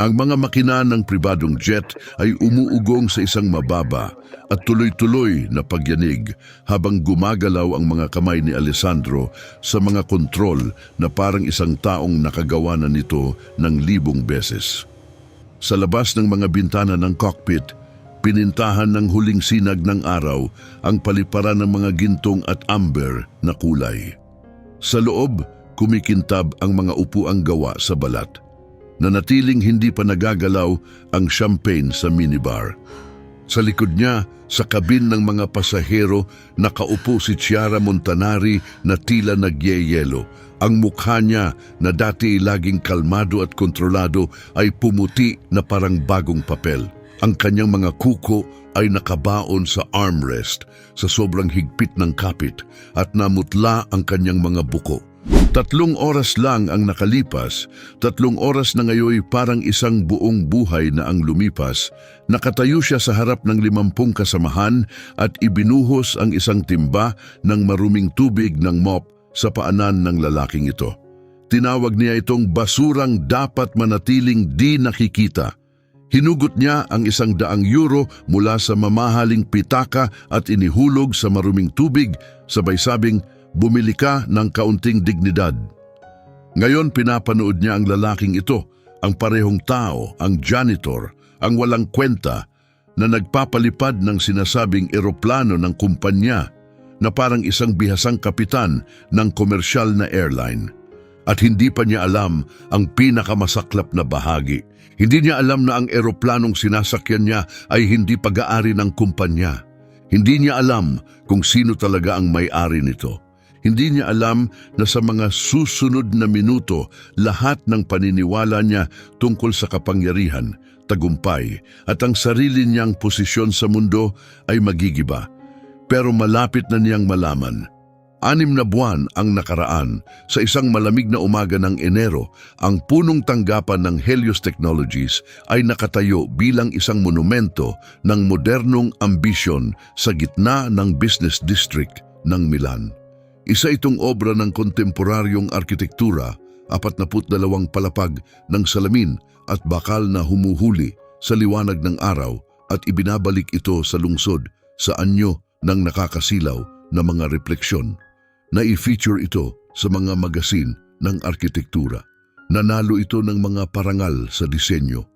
Ang mga makina ng pribadong jet ay umuugong sa isang mababa at tuloy-tuloy na pagyanig habang gumagalaw ang mga kamay ni Alessandro sa mga kontrol na parang isang taong nakagawa na nito ng 1,000 beses. Sa labas ng mga bintana ng cockpit, pinintahan ng huling sinag ng araw ang paliparan ng mga gintong at amber na kulay. Sa loob, kumikintab ang mga upuang gawa sa balat. Nanatiling hindi pa nagagalaw ang champagne sa minibar. Sa likod niya, sa kabin ng mga pasahero, nakaupo si Chiara Montanari na tila nagyeyelo. Ang mukha niya na dati laging kalmado at kontrolado ay pumuti na parang bagong papel. Ang kanyang mga kuko ay nakabaon sa armrest sa sobrang higpit ng kapit at namutla ang kanyang mga buko. 3 oras lang ang nakalipas, 3 oras na ngayon parang isang buong buhay na ang lumipas. Nakatayo siya sa harap ng 50 kasamahan at ibinuhos ang isang timba ng maruming tubig ng mop sa paanan ng lalaking ito. Tinawag niya itong basurang dapat manatiling di nakikita. Hinugot niya ang 100 euro mula sa mamahaling pitaka at inihulog sa maruming tubig, sabay sabing, "Bumili ka ng kaunting dignidad." Ngayon pinapanood niya ang lalaking ito, ang parehong tao, ang janitor, ang walang kwenta na nagpapalipad ng sinasabing eroplano ng kumpanya na parang isang bihasang kapitan ng komersyal na airline. At hindi pa niya alam ang pinakamasaklap na bahagi. Hindi niya alam na ang eroplanong sinasakyan niya ay hindi pag-aari ng kumpanya. Hindi niya alam kung sino talaga ang may-ari nito. Hindi niya alam na sa mga susunod na minuto, lahat ng paniniwala niya tungkol sa kapangyarihan, tagumpay, at ang sarili niyang posisyon sa mundo ay magigiba. Pero malapit na niyang malaman. 6 na buwan ang nakaraan, sa isang malamig na umaga ng Enero, ang punong tanggapan ng Helios Technologies ay nakatayo bilang isang monumento ng modernong ambisyon sa gitna ng business district ng Milan. Isa itong obra ng kontemporaryong arkitektura, 42 palapag ng salamin at bakal na humuhuli sa liwanag ng araw at ibinabalik ito sa lungsod sa anyo ng nakakasilaw na mga refleksyon. Na-feature ito sa mga magasin ng arkitektura. Nanalo ito ng mga parangal sa disenyo.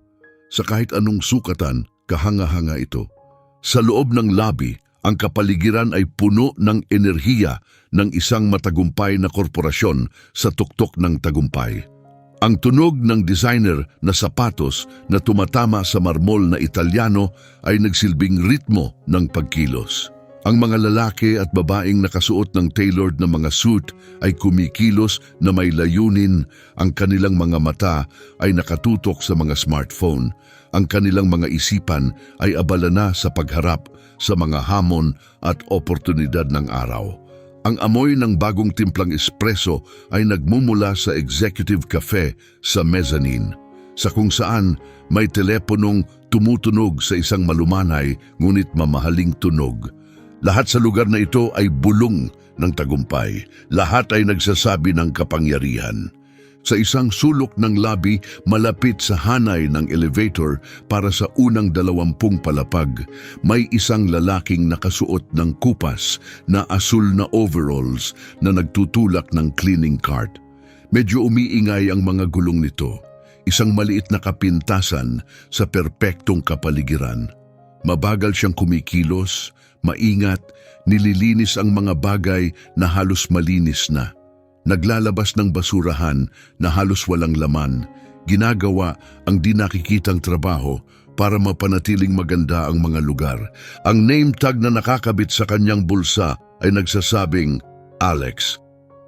Sa kahit anong sukatan, kahanga-hanga ito. Sa loob ng lobby, ang kapaligiran ay puno ng enerhiya ng isang matagumpay na korporasyon sa tuktok ng tagumpay. Ang tunog ng designer na sapatos na tumatama sa marmol na Italyano ay nagsilbing ritmo ng pagkilos. Ang mga lalaki at babaeng nakasuot ng tailored na mga suit ay kumikilos na may layunin. Ang kanilang mga mata ay nakatutok sa mga smartphone. Ang kanilang mga isipan ay abala na sa pagharap sa mga hamon at oportunidad ng araw. Ang amoy ng bagong timplang espresso ay nagmumula sa executive cafe sa mezzanine, sa kung saan may teleponong tumutunog sa isang malumanay ngunit mamahaling tunog. Lahat sa lugar na ito ay bulong ng tagumpay. Lahat ay nagsasabi ng kapangyarihan. Sa isang sulok ng lobby, malapit sa hanay ng elevator para sa unang 20 palapag, may isang lalaking nakasuot ng kupas na asul na overalls na nagtutulak ng cleaning cart. Medyo umiingay ang mga gulong nito. Isang maliit na kapintasan sa perpektong kapaligiran. Mabagal siyang kumikilos, maingat, nililinis ang mga bagay na halos malinis na. Naglalabas ng basurahan na halos walang laman, ginagawa ang di nakikitang trabaho para mapanatiling maganda ang mga lugar. Ang name tag na nakakabit sa kanyang bulsa ay nagsasabing, Alex.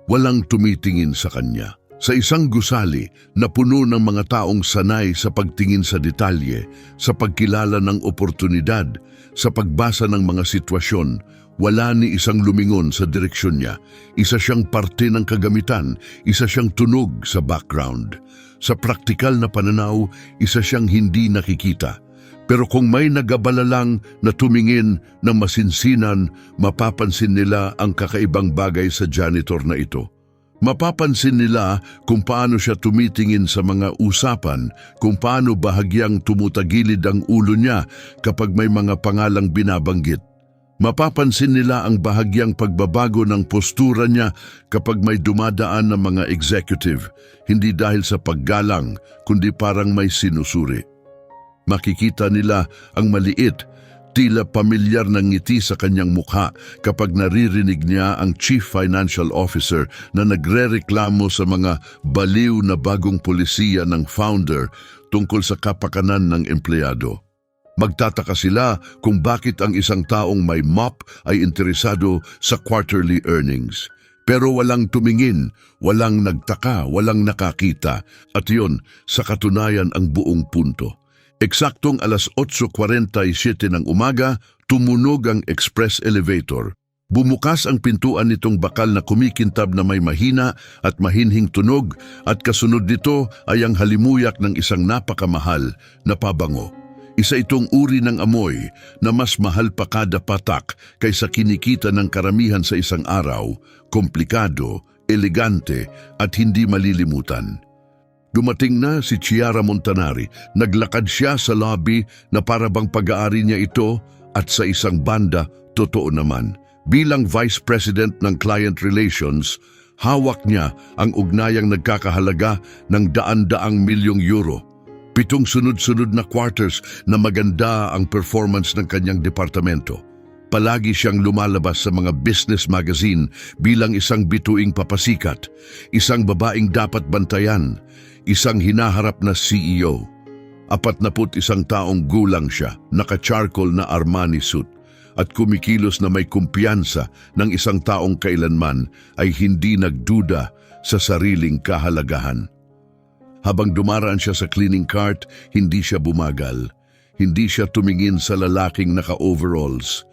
Walang tumitingin sa kanya. Sa isang gusali na puno ng mga taong sanay sa pagtingin sa detalye, sa pagkilala ng oportunidad, sa pagbasa ng mga sitwasyon, wala ni isang lumingon sa direksyon niya. Isa siyang parte ng kagamitan, isa siyang tunog sa background. Sa praktikal na pananaw, isa siyang hindi nakikita. Pero kung may nagabala lang na tumingin ng masinsinan, mapapansin nila ang kakaibang bagay sa janitor na ito. Mapapansin nila kung paano siya tumitingin sa mga usapan, kung paano bahagyang tumutagilid ang ulo niya kapag may mga pangalang binabanggit. Mapapansin nila ang bahagyang pagbabago ng postura niya kapag may dumadaan ng mga executive, hindi dahil sa paggalang, kundi parang may sinusuri. Makikita nila ang maliit, tila pamilyar na ngiti sa kanyang mukha kapag naririnig niya ang Chief Financial Officer na nagrereklamo sa mga baliw na bagong pulisiya ng founder tungkol sa kapakanan ng empleyado. Magtataka sila kung bakit ang isang taong may mop ay interesado sa quarterly earnings. Pero walang tumingin, walang nagtaka, walang nakakita. At yun, sa katunayan ang buong punto. Eksaktong alas 8:47 ng umaga, tumunog ang express elevator. Bumukas ang pintuan nitong bakal na kumikintab na may mahina at mahinhing tunog at kasunod nito ay ang halimuyak ng isang napakamahal na pabango. Isa itong uri ng amoy na mas mahal pa kada patak kaysa kinikita ng karamihan sa isang araw, komplikado, elegante at hindi malilimutan. Dumating na si Chiara Montanari. Naglakad siya sa lobby na para bang pag-aari niya ito at sa isang banda, totoo naman. Bilang Vice President ng Client Relations, hawak niya ang ugnayang nagkakahalaga ng daan-daang milyong euro. 7 sunod-sunod na quarters na maganda ang performance ng kanyang departamento. Palagi siyang lumalabas sa mga business magazine bilang isang bituing papasikat, isang babaeng dapat bantayan, isang hinaharap na CEO. 41 taong gulang siya, naka-charcoal na Armani suit, at kumikilos na may kumpiyansa ng isang taong kailanman ay hindi nagduda sa sariling kahalagahan. Habang dumaraan siya sa cleaning cart, hindi siya bumagal. Hindi siya tumingin sa lalaking naka-overalls.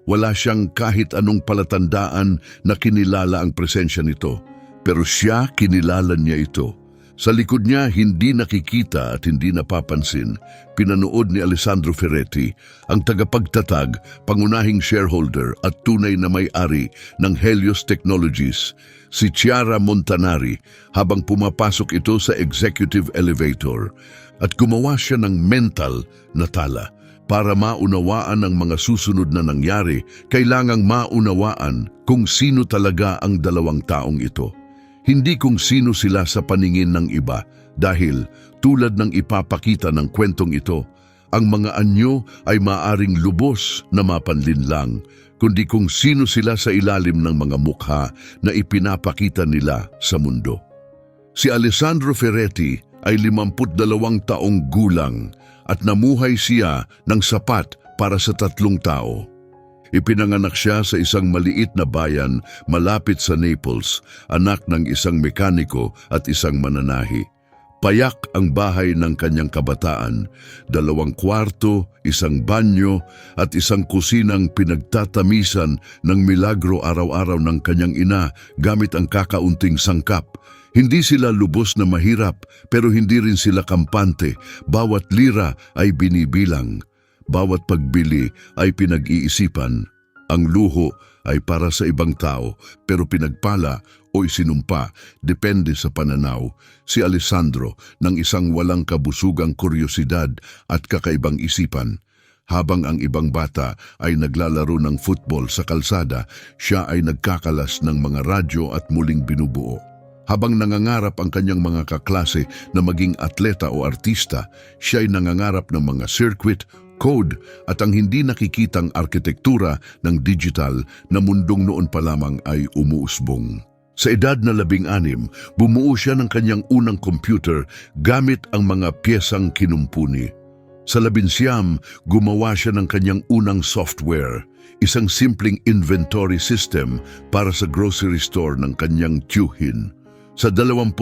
Wala siyang kahit anong palatandaan na kinilala ang presensya nito. Pero siya kinilala niya ito. Sa likod niya, hindi nakikita at hindi napapansin, pinanood ni Alessandro Ferretti, ang tagapagtatag, pangunahing shareholder at tunay na may-ari ng Helios Technologies, si Chiara Montanari, habang pumapasok ito sa executive elevator, at gumawa siya ng mental na tala. Para maunawaan ang mga susunod na nangyari, kailangang maunawaan kung sino talaga ang dalawang taong ito. Hindi kung sino sila sa paningin ng iba dahil tulad ng ipapakita ng kwentong ito, ang mga anyo ay maaring lubos na mapanlinlang, kundi kung sino sila sa ilalim ng mga mukha na ipinapakita nila sa mundo. Si Alessandro Ferretti ay 52 taong gulang at namuhay siya ng sapat para sa 3 tao. Ipinanganak siya sa isang maliit na bayan malapit sa Naples, anak ng isang mekaniko at isang mananahi. Payak ang bahay ng kanyang kabataan, 2 kwarto, isang banyo at isang kusinang pinagtatamisan ng milagro araw-araw ng kanyang ina gamit ang kakaunting sangkap. Hindi sila lubos na mahirap pero hindi rin sila kampante, bawat lira ay binibilang. Bawat pagbili ay pinag-iisipan. Ang luho ay para sa ibang tao, pero pinagpala o isinumpa, depende sa pananaw. Si Alessandro ng isang walang kabusugang kuryosidad at kakaibang isipan. Habang ang ibang bata ay naglalaro ng football sa kalsada, siya ay nagkakalas ng mga radyo at muling binubuo. Habang nangangarap ang kanyang mga kaklase na maging atleta o artista, siya ay nangangarap ng mga circuit, code at ang hindi nakikitang arkitektura ng digital na mundong noon pa lamang ay umuusbong. Sa edad na 16, bumuo siya ng kanyang unang computer gamit ang mga piyesang kinumpuni. Sa 19, gumawa siya ng kanyang unang software, isang simpleng inventory system para sa grocery store ng kanyang tiyuhin. Sa 23,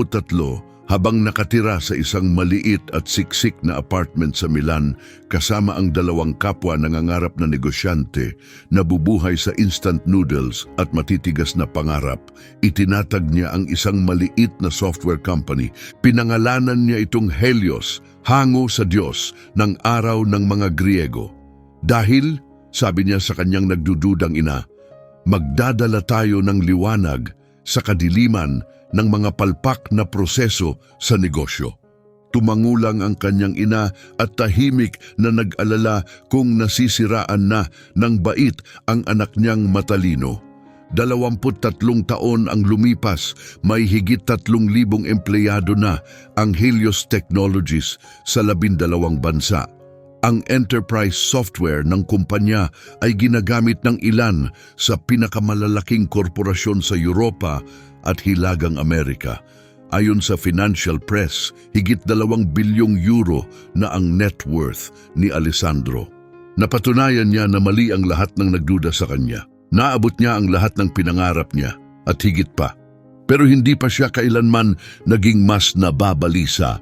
habang nakatira sa isang maliit at siksik na apartment sa Milan kasama ang 2 kapwa nangangarap na negosyante na bubuhay sa instant noodles at matitigas na pangarap, itinatag niya ang isang maliit na software company. Pinangalanan niya itong Helios, hango sa Diyos ng araw ng mga Griego. Dahil, sabi niya sa kanyang nagdududang ina, magdadala tayo ng liwanag sa kadiliman ng mga palpak na proseso sa negosyo. Tumangulang ang kanyang ina at tahimik na nag-alala kung nasisiraan na ng bait ang anak niyang matalino. 23 taon ang lumipas, may higit 3,000 empleyado na ang Helios Technologies sa 12 bansa. Ang enterprise software ng kumpanya ay ginagamit ng ilan sa pinakamalalaking korporasyon sa Europa at Hilagang Amerika. Ayon sa Financial Press, higit 2 bilyong euro na ang net worth ni Alessandro. Napatunayan niya na mali ang lahat ng nagduda sa kanya. Naabot niya ang lahat ng pinangarap niya at higit pa. Pero hindi pa siya kailanman naging mas nababalisa.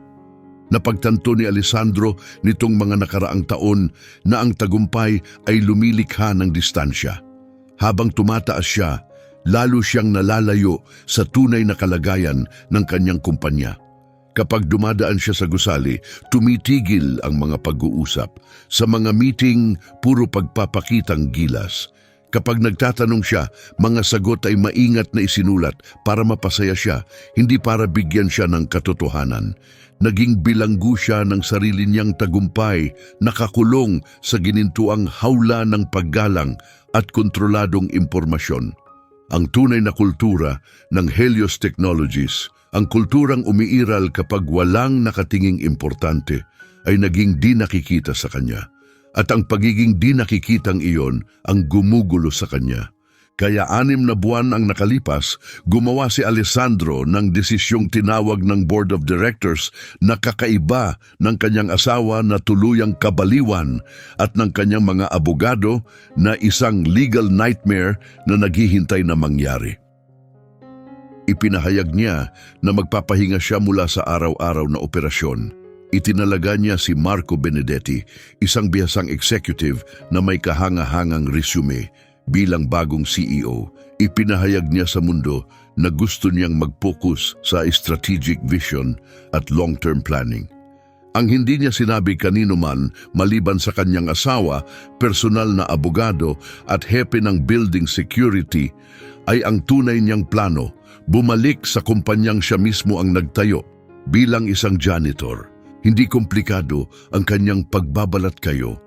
Napagtanto ni Alessandro nitong mga nakaraang taon na ang tagumpay ay lumilikha ng distansya. Habang tumataas siya, lalo siyang nalalayo sa tunay na kalagayan ng kanyang kumpanya. Kapag dumadaan siya sa gusali, tumitigil ang mga pag-uusap. Sa mga meeting, puro pagpapakitang gilas. Kapag nagtatanong siya, mga sagot ay maingat na isinulat para mapasaya siya, hindi para bigyan siya ng katotohanan. Naging bilanggo siya ng sarili niyang tagumpay, nakakulong sa ginintuang hawla ng paggalang at kontroladong impormasyon. Ang tunay na kultura ng Helios Technologies, ang kulturang umiiral kapag walang nakatinging importante, ay naging di nakikita sa kanya. At ang pagiging di nakikitang iyon ang gumugulo sa kanya. Kaya 6 na buwan ang nakalipas, gumawa si Alessandro ng desisyong tinawag ng Board of Directors na kakaiba ng kanyang asawa na tuluyang kabaliwan at ng kanyang mga abogado na isang legal nightmare na naghihintay na mangyari. Ipinahayag niya na magpapahinga siya mula sa araw-araw na operasyon. Itinalaga niya si Marco Benedetti, isang bihasang executive na may kahanga-hangang resume bilang bagong CEO. Ipinahayag niya sa mundo na gusto niyang mag-focus sa strategic vision at long-term planning. Ang hindi niya sinabi kanino man maliban sa kanyang asawa, personal na abogado at hepe ng building security ay ang tunay niyang plano, bumalik sa kumpanyang siya mismo ang nagtayo bilang isang janitor. Hindi komplikado ang kanyang pagbabalat kayo.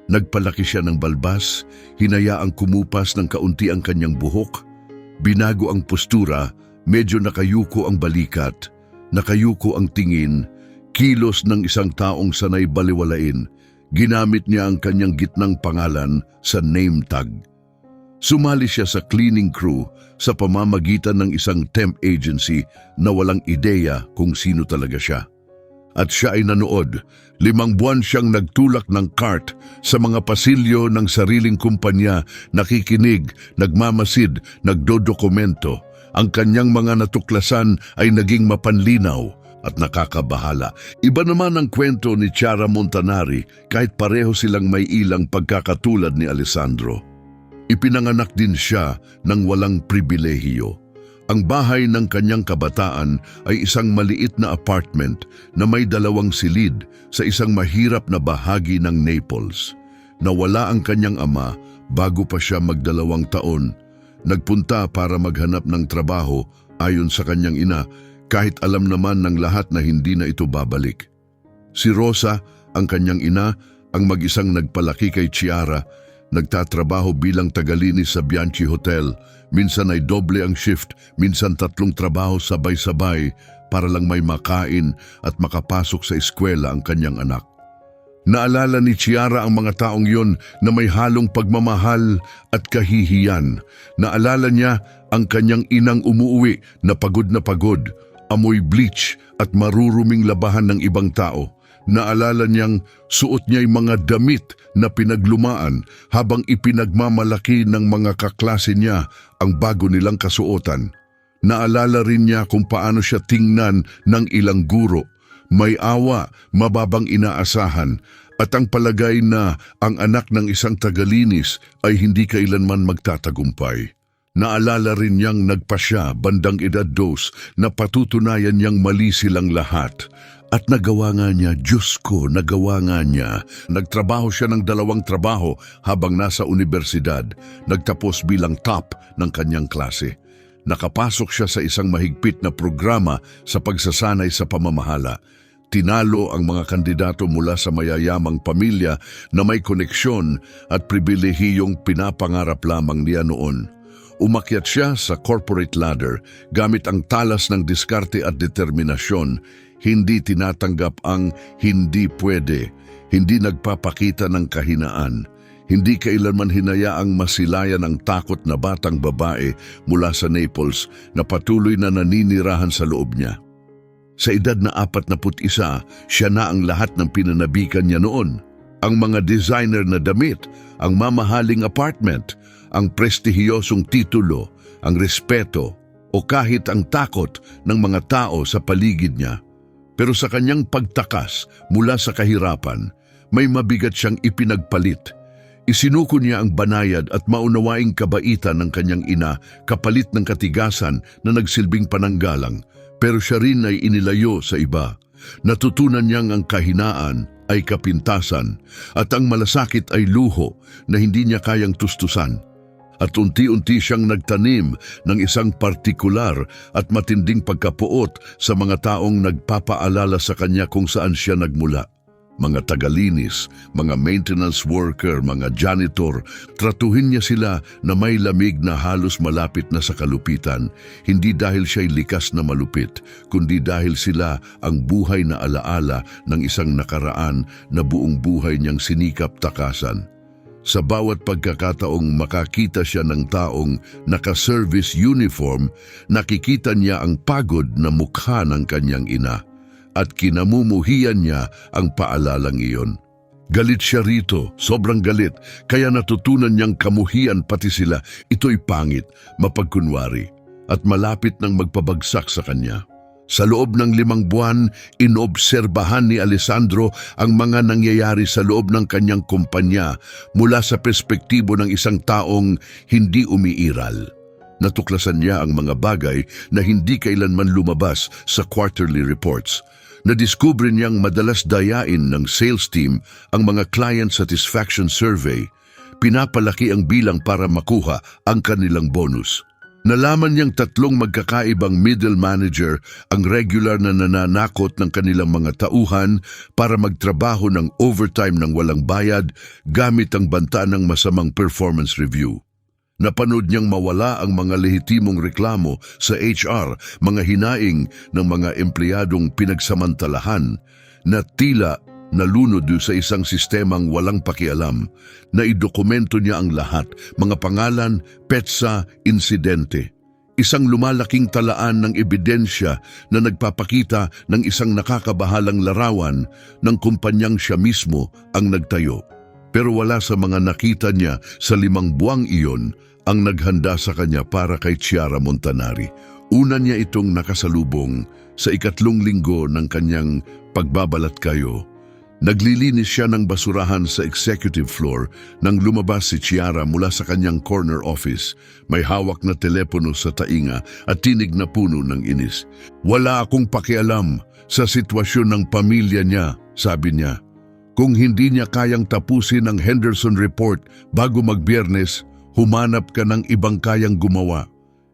Nagpalaki siya ng balbas, hinayaang kumupas ng kaunti ang kanyang buhok, binago ang postura, medyo nakayuko ang balikat, nakayuko ang tingin, kilos ng isang taong sanay baliwalain, ginamit niya ang kanyang gitnang pangalan sa name tag. Sumali siya sa cleaning crew sa pamamagitan ng isang temp agency na walang ideya kung sino talaga siya. At siya ay nanood. 5 buwan siyang nagtulak ng cart sa mga pasilyo ng sariling kumpanya, nakikinig, nagmamasid, nagdodokumento. Ang kanyang mga natuklasan ay naging mapanlinaw at nakakabahala. Iba naman ang kwento ni Chiara Montanari kahit pareho silang may ilang pagkakatulad ni Alessandro. Ipinanganak din siya ng walang pribilehiyo. Ang bahay ng kanyang kabataan ay isang maliit na apartment na may 2 silid sa isang mahirap na bahagi ng Naples. Nawala ang kanyang ama bago pa siya mag2 taon. Nagpunta para maghanap ng trabaho ayon sa kanyang ina kahit alam naman ng lahat na hindi na ito babalik. Si Rosa, ang kanyang ina, ang mag-isang nagpalaki kay Chiara, nagtatrabaho bilang tagalinis sa Bianchi Hotel. Minsan ay doble ang shift, minsan 3 trabaho sabay-sabay para lang may makain at makapasok sa eskwela ang kanyang anak. Naalala ni Chiara ang mga taong yon na may halong pagmamahal at kahihiyan. Naalala niya ang kanyang inang umuuwi na pagod, amoy bleach at maruruming labahan ng ibang tao. Naalala niyang suot niya'y mga damit na pinaglumaan habang ipinagmamalaki ng mga kaklase niya ang bago nilang kasuotan. Naalala rin niya kung paano siya tingnan ng ilang guro. May awa, mababang inaasahan, at ang palagay na ang anak ng isang tagalinis ay hindi kailanman magtatagumpay. Naalala rin niyang nagpasya bandang edad 2 na patutunayan niyang mali silang lahat. At nagawa nga niya, Diyos ko, nagawa nga niya. Nagtrabaho siya ng 2 trabaho habang nasa universidad. Nagtapos bilang top ng kanyang klase. Nakapasok siya sa isang mahigpit na programa sa pagsasanay sa pamamahala. Tinalo ang mga kandidato mula sa mayayamang pamilya na may koneksyon at pribilehiyong pinapangarap lamang niya noon. Umakyat siya sa corporate ladder gamit ang talas ng diskarte at determinasyon. Hindi tinatanggap ang hindi pwede, hindi nagpapakita ng kahinaan. Hindi kailanman hinayaang masilayan ang takot na batang babae mula sa Naples na patuloy na naninirahan sa loob niya. Sa edad na 41, siya na ang lahat ng pinanabikan niya noon. Ang mga designer na damit, ang mamahaling apartment, ang prestihiyosong titulo, ang respeto, o kahit ang takot ng mga tao sa paligid niya. Pero sa kanyang pagtakas mula sa kahirapan, may mabigat siyang ipinagpalit. Isinuko niya ang banayad at maunawaing kabaitan ng kanyang ina kapalit ng katigasan na nagsilbing pananggalang, pero siya rin ay inilayo sa iba. Natutunan niyang ang kahinaan ay kapintasan at ang malasakit ay luho na hindi niya kayang tustusan. At unti-unti siyang nagtanim ng isang partikular at matinding pagkapuot sa mga taong nagpapaalala sa kanya kung saan siya nagmula. Mga tagalinis, mga maintenance worker, mga janitor, tratuhin niya sila na may lamig na halos malapit na sa kalupitan, hindi dahil siya'y likas na malupit, kundi dahil sila ang buhay na alaala ng isang nakaraan na buong buhay niyang sinikap takasan. Sa bawat pagkakataong makakita siya ng taong naka-service uniform, nakikita niya ang pagod na mukha ng kanyang ina. At kinamumuhian niya ang paalalang iyon. Galit siya rito, sobrang galit, kaya natutunan niyang kamuhian pati sila. Ito'y pangit, mapagkunwari, at malapit nang magpabagsak sa kanya. Sa loob ng 5 buwan, inobserbahan ni Alessandro ang mga nangyayari sa loob ng kanyang kumpanya mula sa perspektibo ng isang taong hindi umiiral. Natuklasan niya ang mga bagay na hindi kailanman lumabas sa quarterly reports. Nadiskubre niyang madalas dayain ng sales team ang mga client satisfaction survey. Pinapalaki ang bilang para makuha ang kanilang bonus. Nalaman niyang 3 magkakaibang middle manager ang regular na nananakot ng kanilang mga tauhan para magtrabaho ng overtime ng walang bayad gamit ang banta ng masamang performance review. Napanood niyang mawala ang mga lehitimong reklamo sa HR, mga hinaing ng mga empleyadong pinagsamantalahan na tila nalunod sa isang sistemang walang pakialam. Naidokumento niya ang lahat, mga pangalan, petsa, insidente. Isang lumalaking talaan ng ebidensya na nagpapakita ng isang nakakabahalang larawan ng kumpanyang siya mismo ang nagtayo. Pero wala sa mga nakita niya sa 5 buwang iyon ang naghanda sa kanya para kay Chiara Montanari. Una niya itong nakasalubong sa 2 linggo ng kanyang pagbabalat kayo. Naglilinis siya ng basurahan sa executive floor nang lumabas si Chiara mula sa kanyang corner office. May hawak na telepono sa tainga at tinig na puno ng inis. "Wala akong pakialam sa sitwasyon ng pamilya niya," sabi niya. "Kung hindi niya kayang tapusin ang Henderson Report bago mag-Biyernes, humanap ka ng ibang kayang gumawa.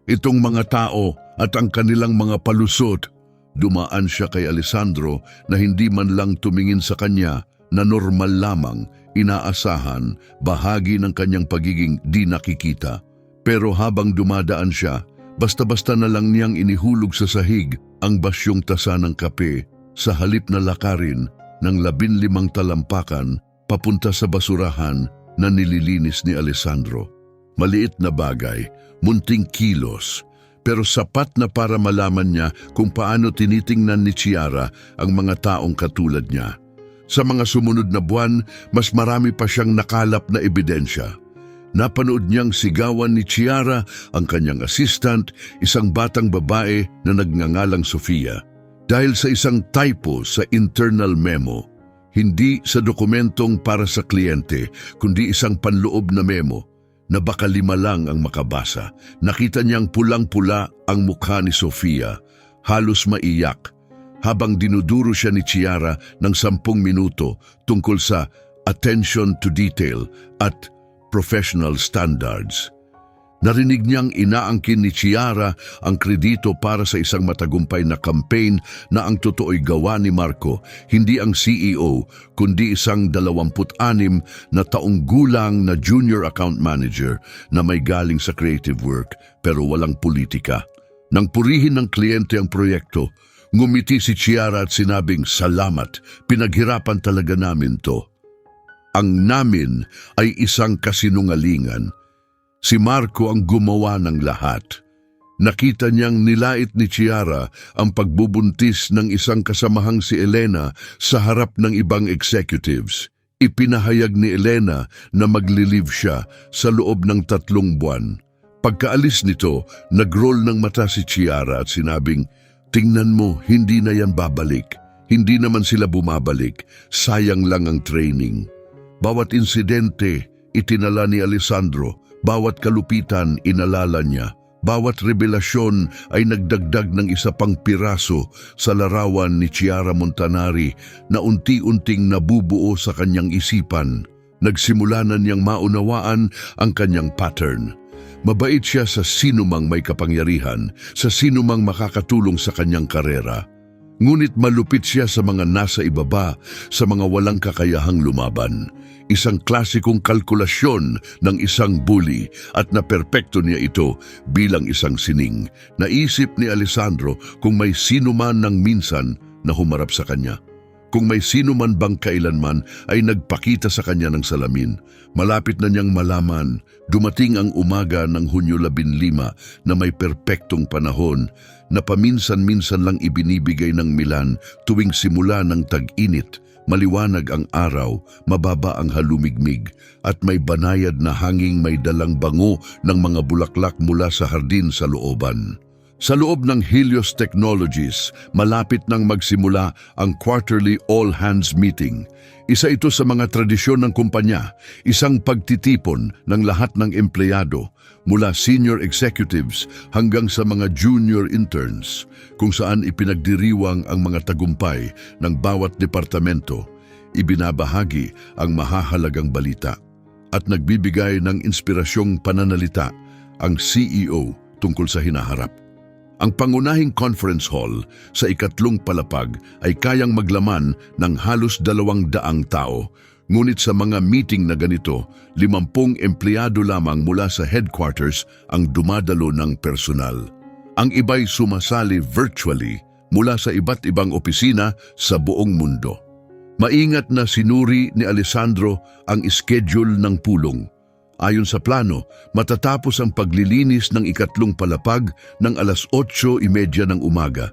Itong mga tao at ang kanilang mga palusot." Dumaan siya kay Alessandro na hindi man lang tumingin sa kanya na normal lamang, inaasahan, bahagi ng kanyang pagiging di nakikita. Pero habang dumadaan siya, basta-basta na lang niyang inihulog sa sahig ang basyong tasa ng kape sa halip na lakarin ng 15 talampakan papunta sa basurahan na nililinis ni Alessandro. Maliit na bagay, munting kilos, pero sapat na para malaman niya kung paano tinitingnan ni Chiara ang mga taong katulad niya. Sa mga sumunod na buwan, mas marami pa siyang nakalap na ebidensya. Napanood niyang sigawan ni Chiara ang kanyang assistant, isang batang babae na nagngangalang Sofia. Dahil sa isang typo sa internal memo, hindi sa dokumentong para sa kliyente, kundi isang panloob na memo, na baka 5 lang ang makabasa. Nakita niyang pulang-pula ang mukha ni Sofia, halos maiyak, habang dinuduro siya ni Chiara ng 10 minuto tungkol sa attention to detail at professional standards. Narinig niyang inaangkin ni Chiara ang kredito para sa isang matagumpay na campaign na ang totoo'y gawa ni Marco, hindi ang CEO, kundi isang 26 na taong gulang na junior account manager na may galing sa creative work pero walang politika. Nang purihin ng kliyente ang proyekto, ngumiti si Chiara at sinabing, "Salamat, pinaghirapan talaga namin to." Ang namin ay isang kasinungalingan. Si Marco ang gumawa ng lahat. Nakita niyang nilait ni Chiara ang pagbubuntis ng isang kasamahang si Elena sa harap ng ibang executives. Ipinahayag ni Elena na magli-leave siya sa loob ng 3 buwan. Pagkaalis nito, nag-roll ng mata si Chiara at sinabing, "Tingnan mo, hindi na yan babalik. Hindi naman sila bumabalik. Sayang lang ang training." Bawat insidente, itinala ni Alessandro. Bawat kalupitan, inalala niya. Bawat revelasyon ay nagdagdag ng isa pang piraso sa larawan ni Chiara Montanari na unti-unting nabubuo sa kanyang isipan. Nagsimula na niyang maunawaan ang kanyang pattern. Mabait siya sa sinumang may kapangyarihan, sa sinumang makakatulong sa kanyang karera. Ngunit malupit siya sa mga nasa ibaba, sa mga walang kakayahang lumaban. Isang klasikong kalkulasyon ng isang bully at naperpekto niya ito bilang isang sining. Naisip ni Alessandro kung may sino man ng minsan na humarap sa kanya. Kung may sino man bang kailanman ay nagpakita sa kanya ng salamin. Malapit na niyang malaman, dumating ang umaga ng Hunyo 15 na may perpektong panahon na paminsan-minsan lang ibinibigay ng Milan tuwing simula ng tag-init. Maliwanag ang araw, mababa ang halumigmig, at may banayad na hanging may dalang bango ng mga bulaklak mula sa hardin sa looban. Sa loob ng Helios Technologies, malapit nang magsimula ang quarterly all-hands meeting. Isa ito sa mga tradisyon ng kumpanya, isang pagtitipon ng lahat ng empleyado, mula senior executives hanggang sa mga junior interns, kung saan ipinagdiriwang ang mga tagumpay ng bawat departamento, ibinabahagi ang mahahalagang balita, at nagbibigay ng inspirasyong pananalita ang CEO tungkol sa hinaharap. Ang pangunahing conference hall sa ikatlong palapag ay kayang maglaman ng halos 200 tao, ngunit sa mga meeting na ganito, 50 empleyado lamang mula sa headquarters ang dumadalo ng personal. Ang iba'y sumasali virtually mula sa iba't ibang opisina sa buong mundo. Maingat na sinuri ni Alessandro ang schedule ng pulong. Ayon sa plano, matatapos ang paglilinis ng ikatlong palapag ng alas 8:30 ng umaga.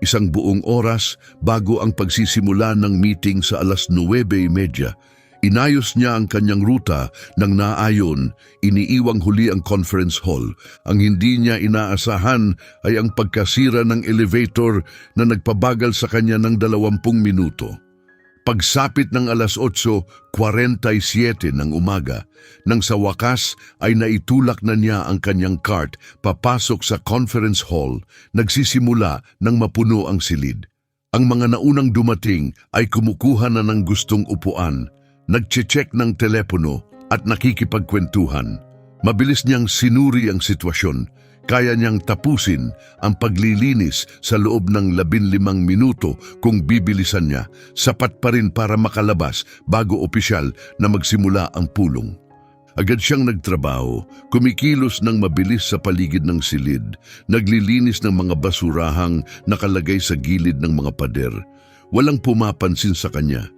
Isang buong oras bago ang pagsisimula ng meeting sa alas 9:30. Inayos niya ang kanyang ruta nang naayon, iniiwang huli ang conference hall. Ang hindi niya inaasahan ay ang pagkasira ng elevator na nagpabagal sa kanya ng 20 minuto. Pagsapit ng alas 8:47 ng umaga, nang sa wakas ay naitulak na niya ang kanyang cart papasok sa conference hall, nagsisimula nang mapuno ang silid. Ang mga naunang dumating ay kumukuha na ng gustong upuan, nagche-check ng telepono at nakikipagkwentuhan. Mabilis niyang sinuri ang sitwasyon. Kaya niyang tapusin ang paglilinis sa loob ng 15 minuto kung bibilisan niya, sapat pa rin para makalabas bago opisyal na magsimula ang pulong. Agad siyang nagtrabaho, kumikilos ng mabilis sa paligid ng silid, naglilinis ng mga basurahang nakalagay sa gilid ng mga pader. Walang pumapansin sa kanya.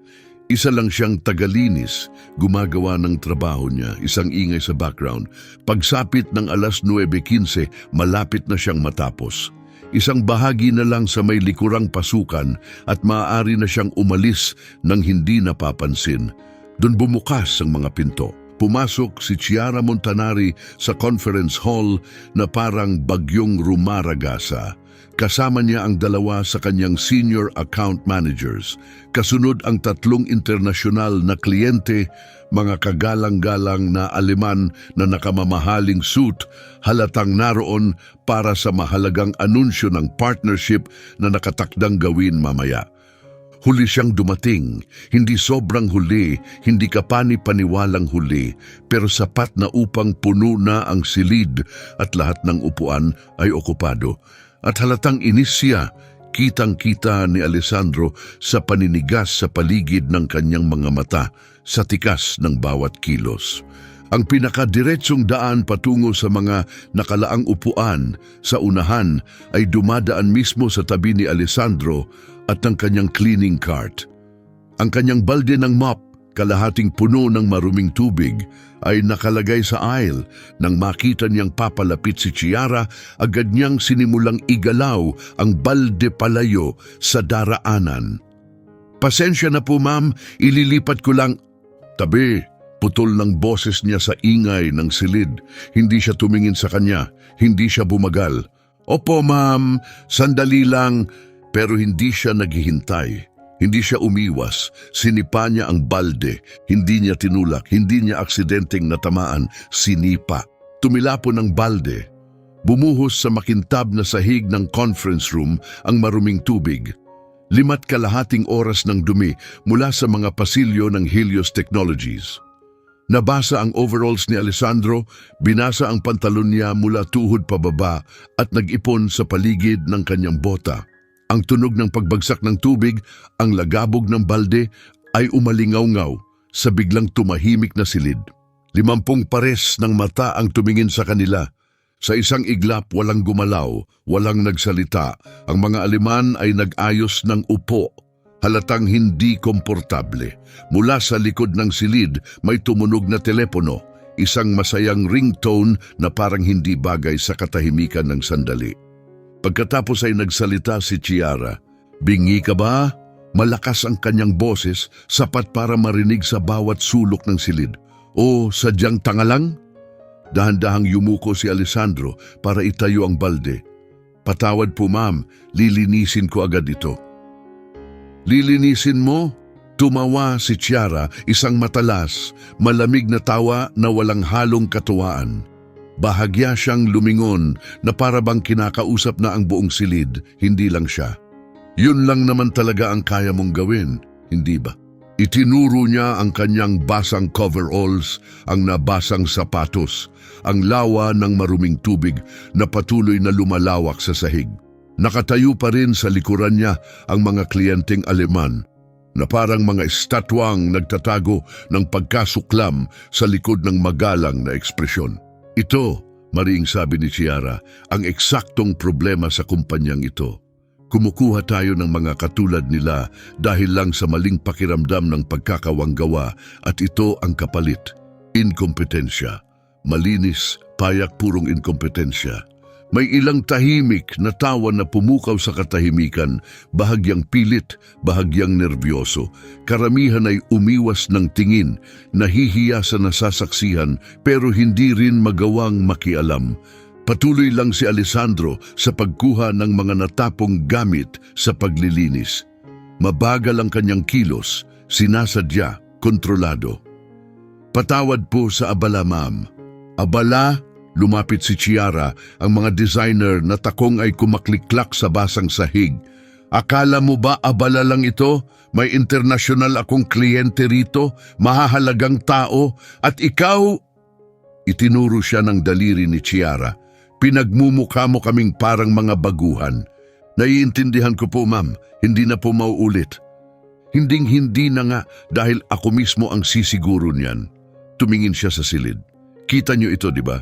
Isa lang siyang tagalinis, gumagawa ng trabaho niya, isang ingay sa background. Pagsapit ng alas 9:15, malapit na siyang matapos. Isang bahagi na lang sa may likurang pasukan at maaari na siyang umalis nang hindi napapansin. Doon bumukas ang mga pinto. Pumasok si Chiara Montanari sa conference hall na parang bagyong rumaragasa. Kasama niya ang 2 sa kanyang senior account managers. Kasunod ang 3 internasyonal na kliyente, mga kagalang-galang na Aleman na nakamamahaling suit, halatang naroon para sa mahalagang anunsyo ng partnership na nakatakdang gawin mamaya. Huli siyang dumating, hindi sobrang huli, hindi kapani-paniwalang huli, pero sapat na upang puno na ang silid at lahat ng upuan ay okupado. At halatang inis siya, kitang-kita ni Alessandro sa paninigas sa paligid ng kanyang mga mata, sa tikas ng bawat kilos. Ang pinakadiretsong daan patungo sa mga nakalaang upuan sa unahan ay dumadaan mismo sa tabi ni Alessandro at ng kanyang cleaning cart. Ang kanyang balde ng mop, kalahating puno ng maruming tubig, ay nakalagay sa aisle. Nang makita niyang papalapit si Chiara, agad niyang sinimulang igalaw ang balde palayo sa daraanan. "Pasensya na po ma'am, ililipat ko lang." "Tabi!" Putol ng boses niya sa ingay ng silid. Hindi siya tumingin sa kanya, hindi siya bumagal. "Opo ma'am, sandali lang." Pero hindi siya naghihintay. Hindi siya umiwas. Sinipa niya ang balde. Hindi niya tinulak. Hindi niya aksidenteng natamaan. Sinipa. Tumilapon ang balde. Bumuhos sa makintab na sahig ng conference room ang maruming tubig. 5.5 oras ng dumi mula sa mga pasilyo ng Helios Technologies. Nabasa ang overalls ni Alessandro, binasa ang pantalon niya mula tuhod pababa at nag-ipon sa paligid ng kanyang bota. Ang tunog ng pagbagsak ng tubig, ang lagabog ng balde ay umalingaw-ngaw sa biglang tumahimik na silid. 50 pares ng mata ang tumingin sa kanila. Sa isang iglap, walang gumalaw, walang nagsalita. Ang mga aliman ay nag-ayos ng upo. Halatang hindi komportable. Mula sa likod ng silid, may tumunog na telepono. Isang masayang ringtone na parang hindi bagay sa katahimikan ng sandali. Pagkatapos ay nagsalita si Chiara. "Bingi ka ba?" Malakas ang kanyang boses, sapat para marinig sa bawat sulok ng silid. "O sadyang tanga lang?" Dahan-dahang yumuko si Alessandro para itayo ang balde. "Patawad po ma'am, lilinisin ko agad ito." "Lilinisin mo?" Tumawa si Chiara, isang matalas, malamig na tawa na walang halong katuwaan. Bahagya siyang lumingon na para bang kinakausap na ang buong silid, hindi lang siya. "Yun lang naman talaga ang kaya mong gawin, hindi ba?" Itinuro niya ang kanyang basang coveralls, ang nabasang sapatos, ang lawa ng maruming tubig na patuloy na lumalawak sa sahig. Nakatayo pa rin sa likuran niya ang mga kliyenteng Aleman na parang mga estatwang nagtatago ng pagkasuklam sa likod ng magalang na ekspresyon. "Ito," mariing sabi ni Chiara, "ang eksaktong problema sa kumpanyang ito. Kumukuha tayo ng mga katulad nila dahil lang sa maling pakiramdam ng pagkakawanggawa at ito ang kapalit. Inkompetensya. Malinis, payak purong inkompetensya." May ilang tahimik na tawa na pumukaw sa katahimikan, bahagyang pilit, bahagyang nerbyoso. Karamihan ay umiwas ng tingin, nahihiya sa nasasaksihan pero hindi rin magawang makialam. Patuloy lang si Alessandro sa pagkuha ng mga natapong gamit sa paglilinis. Mabagal ang kanyang kilos, sinasadya, kontrolado. "Patawad po sa abala ma'am." "Abala?" Lumapit si Chiara, ang mga designer na takong ay kumakliklak sa basang sahig. "Akala mo ba abala lang ito? May internasyonal akong kliyente rito, mahahalagang tao, at ikaw..." Itinuro siya ng daliri ni Chiara. "Pinagmumukha mo kaming parang mga baguhan." "Naiintindihan ko po ma'am, hindi na po mauulit." Hinding-hindi na nga dahil ako mismo ang sisiguro niyan." Tumingin siya sa silid. "Kita niyo ito, di ba?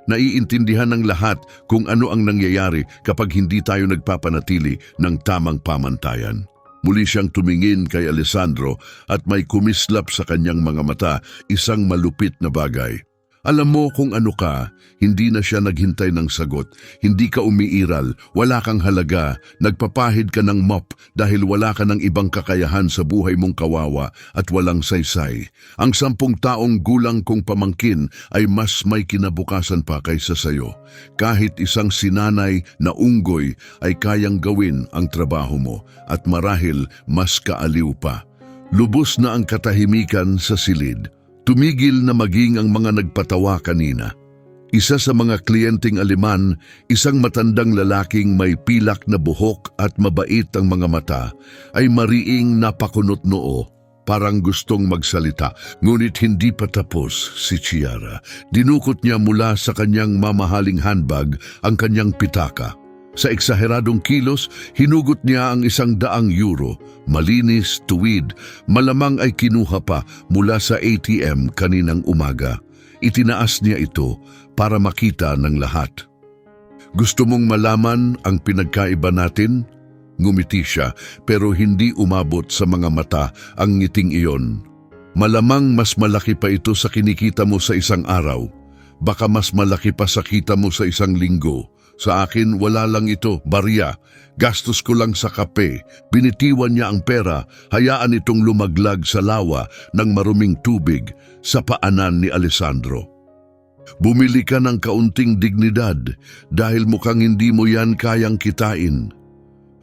Naiintindihan ng lahat kung ano ang nangyayari kapag hindi tayo nagpapanatili ng tamang pamantayan." Muli siyang tumingin kay Alessandro at may kumislap sa kanyang mga mata, isang malupit na bagay. "Alam mo kung ano ka," hindi na siya naghintay ng sagot. "Hindi ka umiiral, wala kang halaga, nagpapahid ka ng mop dahil wala ka ng ibang kakayahan sa buhay mong kawawa at walang saysay. Ang 10 taong gulang kong pamangkin ay mas may kinabukasan pa kaysa sayo. Kahit isang sinanay na unggoy ay kayang gawin ang trabaho mo at marahil mas kaaliw pa." Lubos na ang katahimikan sa silid. Tumigil na maging ang mga nagpatawa kanina. Isa sa mga kliyenteng Aleman, isang matandang lalaking may pilak na buhok at mabait ang mga mata, ay mariing napakunot noo, parang gustong magsalita. Ngunit hindi pa tapos si Chiara. Dinukot niya mula sa kanyang mamahaling handbag ang kanyang pitaka. Sa eksaheradong kilos, hinugot niya ang €100, malinis, tuwid, malamang ay kinuha pa mula sa ATM kaninang umaga. Itinaas niya ito para makita ng lahat. Gusto mong malaman ang pinagkaiba natin? Ngumiti siya pero hindi umabot sa mga mata ang ngiting iyon. Malamang mas malaki pa ito sa kinikita mo sa isang araw. Baka mas malaki pa sa kita mo sa isang linggo. Sa akin, wala lang ito, barya. Gastos ko lang sa kape. Binitiwan niya ang pera, hayaan itong lumaglag sa lawa ng maruming tubig sa paanan ni Alessandro. Bumili ka ng kaunting dignidad dahil mukhang hindi mo yan kayang kitain.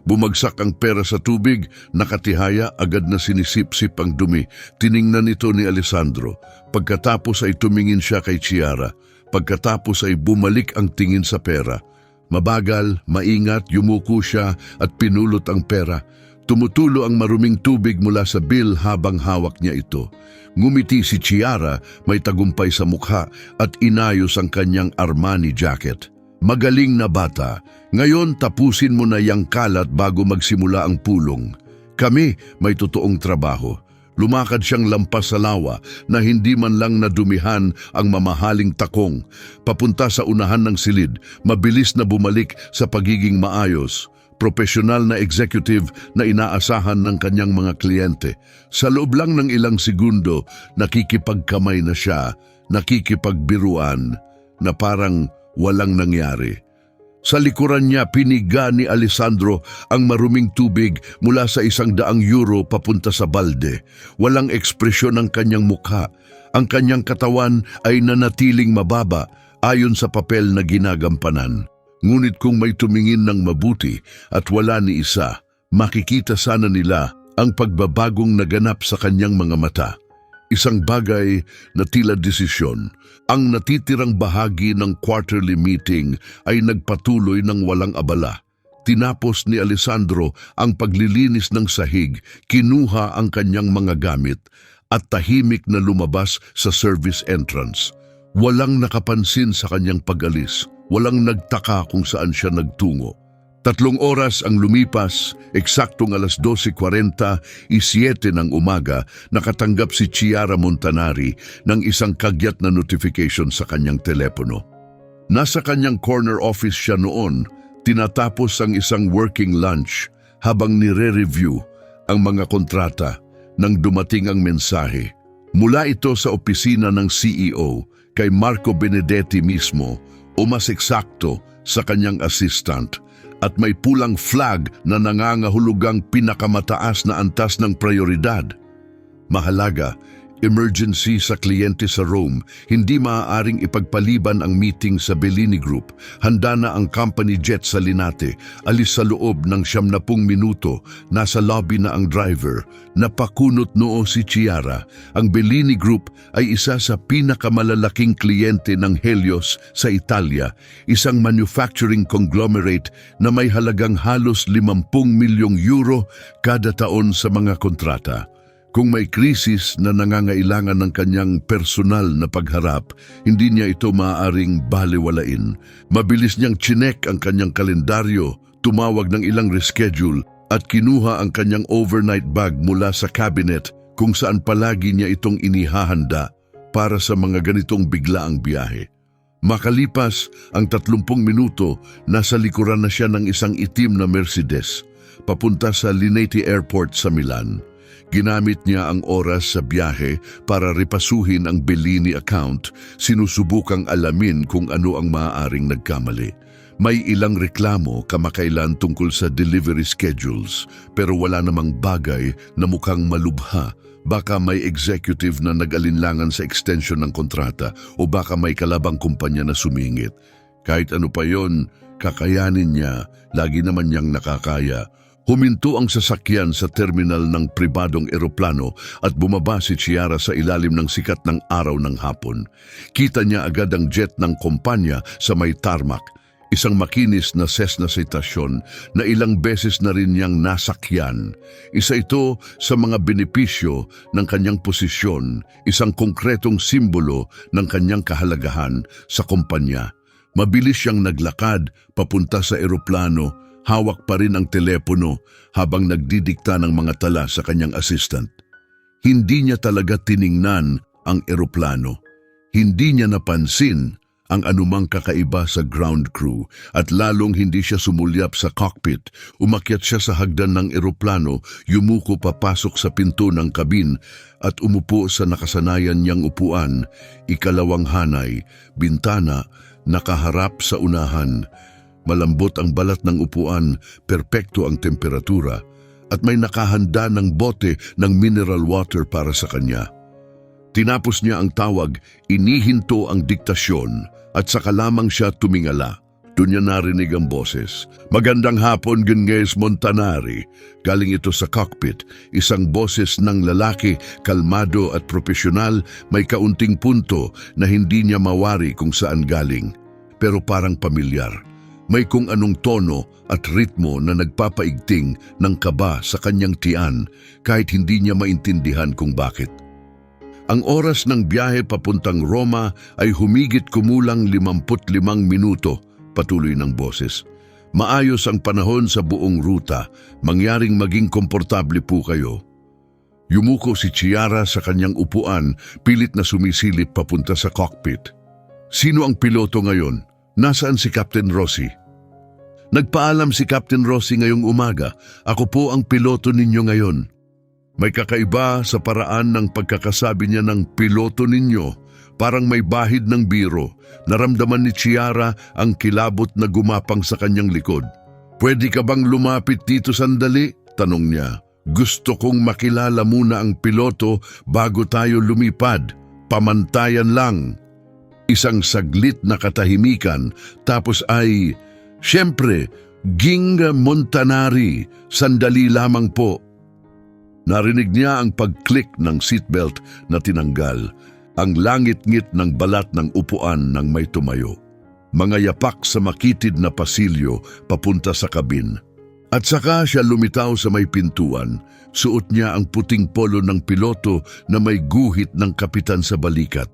Bumagsak ang pera sa tubig, nakatihaya, agad na sinisip-sip ang dumi. Tiningnan ito ni Alessandro. Pagkatapos ay tumingin siya kay Chiara. Pagkatapos ay bumalik ang tingin sa pera. Mabagal, maingat, yumuko siya at pinulot ang pera. Tumutulo ang maruming tubig mula sa bill habang hawak niya ito. Ngumiti si Chiara, may tagumpay sa mukha at inayos ang kanyang Armani jacket. Magaling na bata, ngayon tapusin mo na yang kalat bago magsimula ang pulong. Kami may totoong trabaho. Lumakad siyang lampas sa lawa na hindi man lang nadumihan ang mamahaling takong. Papunta sa unahan ng silid, mabilis na bumalik sa pagiging maayos. Profesional na executive na inaasahan ng kanyang mga kliyente. Sa loob lang ng ilang segundo, nakikipagkamay na siya, nakikipagbiruan, na parang walang nangyari. Sa likuran niya, piniga ni Alessandro ang maruming tubig mula sa €100 papunta sa balde. Walang ekspresyon ang kanyang mukha. Ang kanyang katawan ay nanatiling mababa ayon sa papel na ginagampanan. Ngunit kung may tumingin ng mabuti at wala ni isa, makikita sana nila ang pagbabagong naganap sa kanyang mga mata. Isang bagay na tila desisyon. Ang natitirang bahagi ng quarterly meeting ay nagpatuloy ng walang abala. Tinapos ni Alessandro ang paglilinis ng sahig, kinuha ang kanyang mga gamit at tahimik na lumabas sa service entrance. Walang nakapansin sa kanyang pag-alis. Walang nagtaka kung saan siya nagtungo. 3 oras ang lumipas, eksaktong 12:47 ng umaga, nakatanggap si Chiara Montanari ng isang kagyat na notification sa kanyang telepono. Nasa kanyang corner office siya noon, tinatapos ang isang working lunch habang nire-review ang mga kontrata nang dumating ang mensahe. Mula ito sa opisina ng CEO kay Marco Benedetti mismo o mas eksakto sa kanyang assistant, at may pulang flag na nangangahulugang pinakamataas na antas ng prioridad. Mahalaga, emergency sa kliyente sa Rome, hindi maaaring ipagpaliban ang meeting sa Bellini Group. Handa na ang company jet sa Linate, alis sa loob ng 70 minuto, nasa lobby na ang driver. Napakunot noo si Chiara. Ang Bellini Group ay isa sa pinakamalalaking kliyente ng Helios sa Italia, isang manufacturing conglomerate na may halagang halos €50 milyong kada taon sa mga kontrata. Kung may krisis na nangangailangan ng kanyang personal na pagharap, hindi niya ito maaaring balewalain. Mabilis niyang chinek ang kanyang kalendaryo, tumawag ng ilang reschedule at kinuha ang kanyang overnight bag mula sa cabinet kung saan palagi niya itong inihahanda para sa mga ganitong biglaang biyahe. Makalipas ang 30 minuto, nasa likuran na siya ng isang itim na Mercedes, papunta sa Linate Airport sa Milan. Ginamit niya ang oras sa biyahe para repasuhin ang Bellini account, sinusubukang alamin kung ano ang maaaring nagkamali. May ilang reklamo kamakailan tungkol sa delivery schedules, pero wala namang bagay na mukhang malubha. Baka may executive na nag-alinlangan sa extension ng kontrata o baka may kalabang kumpanya na sumingit. Kahit ano pa yon, kakayanin niya, lagi naman niyang nakakaya. Huminto ang sasakyan sa terminal ng pribadong eroplano at bumaba si Chiara sa ilalim ng sikat ng araw ng hapon. Kita niya agad ang jet ng kumpanya sa may tarmac, isang makinis na Cessna Citation na ilang beses na rin niyang nasakyan. Isa ito sa mga benepisyo ng kanyang posisyon, isang konkretong simbolo ng kanyang kahalagahan sa kumpanya. Mabilis siyang naglakad papunta sa eroplano. Hawak pa rin ang telepono habang nagdidikta ng mga tala sa kanyang assistant. Hindi niya talaga tiningnan ang eroplano. Hindi niya napansin ang anumang kakaiba sa ground crew at lalong hindi siya sumulyap sa cockpit. Umakyat siya sa hagdan ng eroplano, yumuko papasok sa pinto ng kabin at umupo sa nakasanayan niyang upuan, ikalawang hanay, bintana, nakaharap sa unahan. Malambot ang balat ng upuan, perpekto ang temperatura, at may nakahanda ng bote ng mineral water para sa kanya. Tinapos niya ang tawag, inihinto ang diktasyon, at saka lamang siya tumingala. Doon niya narinig ang boses. "Magandang hapon, Ginges Montanari." Galing ito sa cockpit, isang boses ng lalaki, kalmado at profesional, may kaunting punto na hindi niya mawari kung saan galing, pero parang pamilyar. May kung anong tono at ritmo na nagpapaigting ng kaba sa kanyang tiyan kahit hindi niya maintindihan kung bakit. Ang oras ng biyahe papuntang Roma ay humigit kumulang 55 minuto, patuloy ng boses. "Maayos ang panahon sa buong ruta, mangyaring maging komportable po kayo." Yumuko si Chiara sa kanyang upuan, pilit na sumisilip papunta sa cockpit. "Sino ang piloto ngayon? Nasaan si Captain Rossi?" "Nagpaalam si Captain Rossi ngayong umaga. Ako po ang piloto ninyo ngayon." May kakaiba sa paraan ng pagkakasabi niya ng piloto ninyo. Parang may bahid ng biro. Naramdaman ni Chiara ang kilabot na gumapang sa kanyang likod. "Pwede ka bang lumapit dito sandali?" tanong niya. "Gusto kong makilala muna ang piloto bago tayo lumipad. Pamantayan lang." Isang saglit na katahimikan, tapos ay, "Siyempre, Ging Montanari, sandali lamang po." Narinig niya ang pag-click ng seatbelt na tinanggal, ang langit-ngit ng balat ng upuan ng may tumayo. Mga yapak sa makitid na pasilyo papunta sa kabin. At saka siya lumitaw sa may pintuan. Suot niya ang puting polo ng piloto na may guhit ng kapitan sa balikat.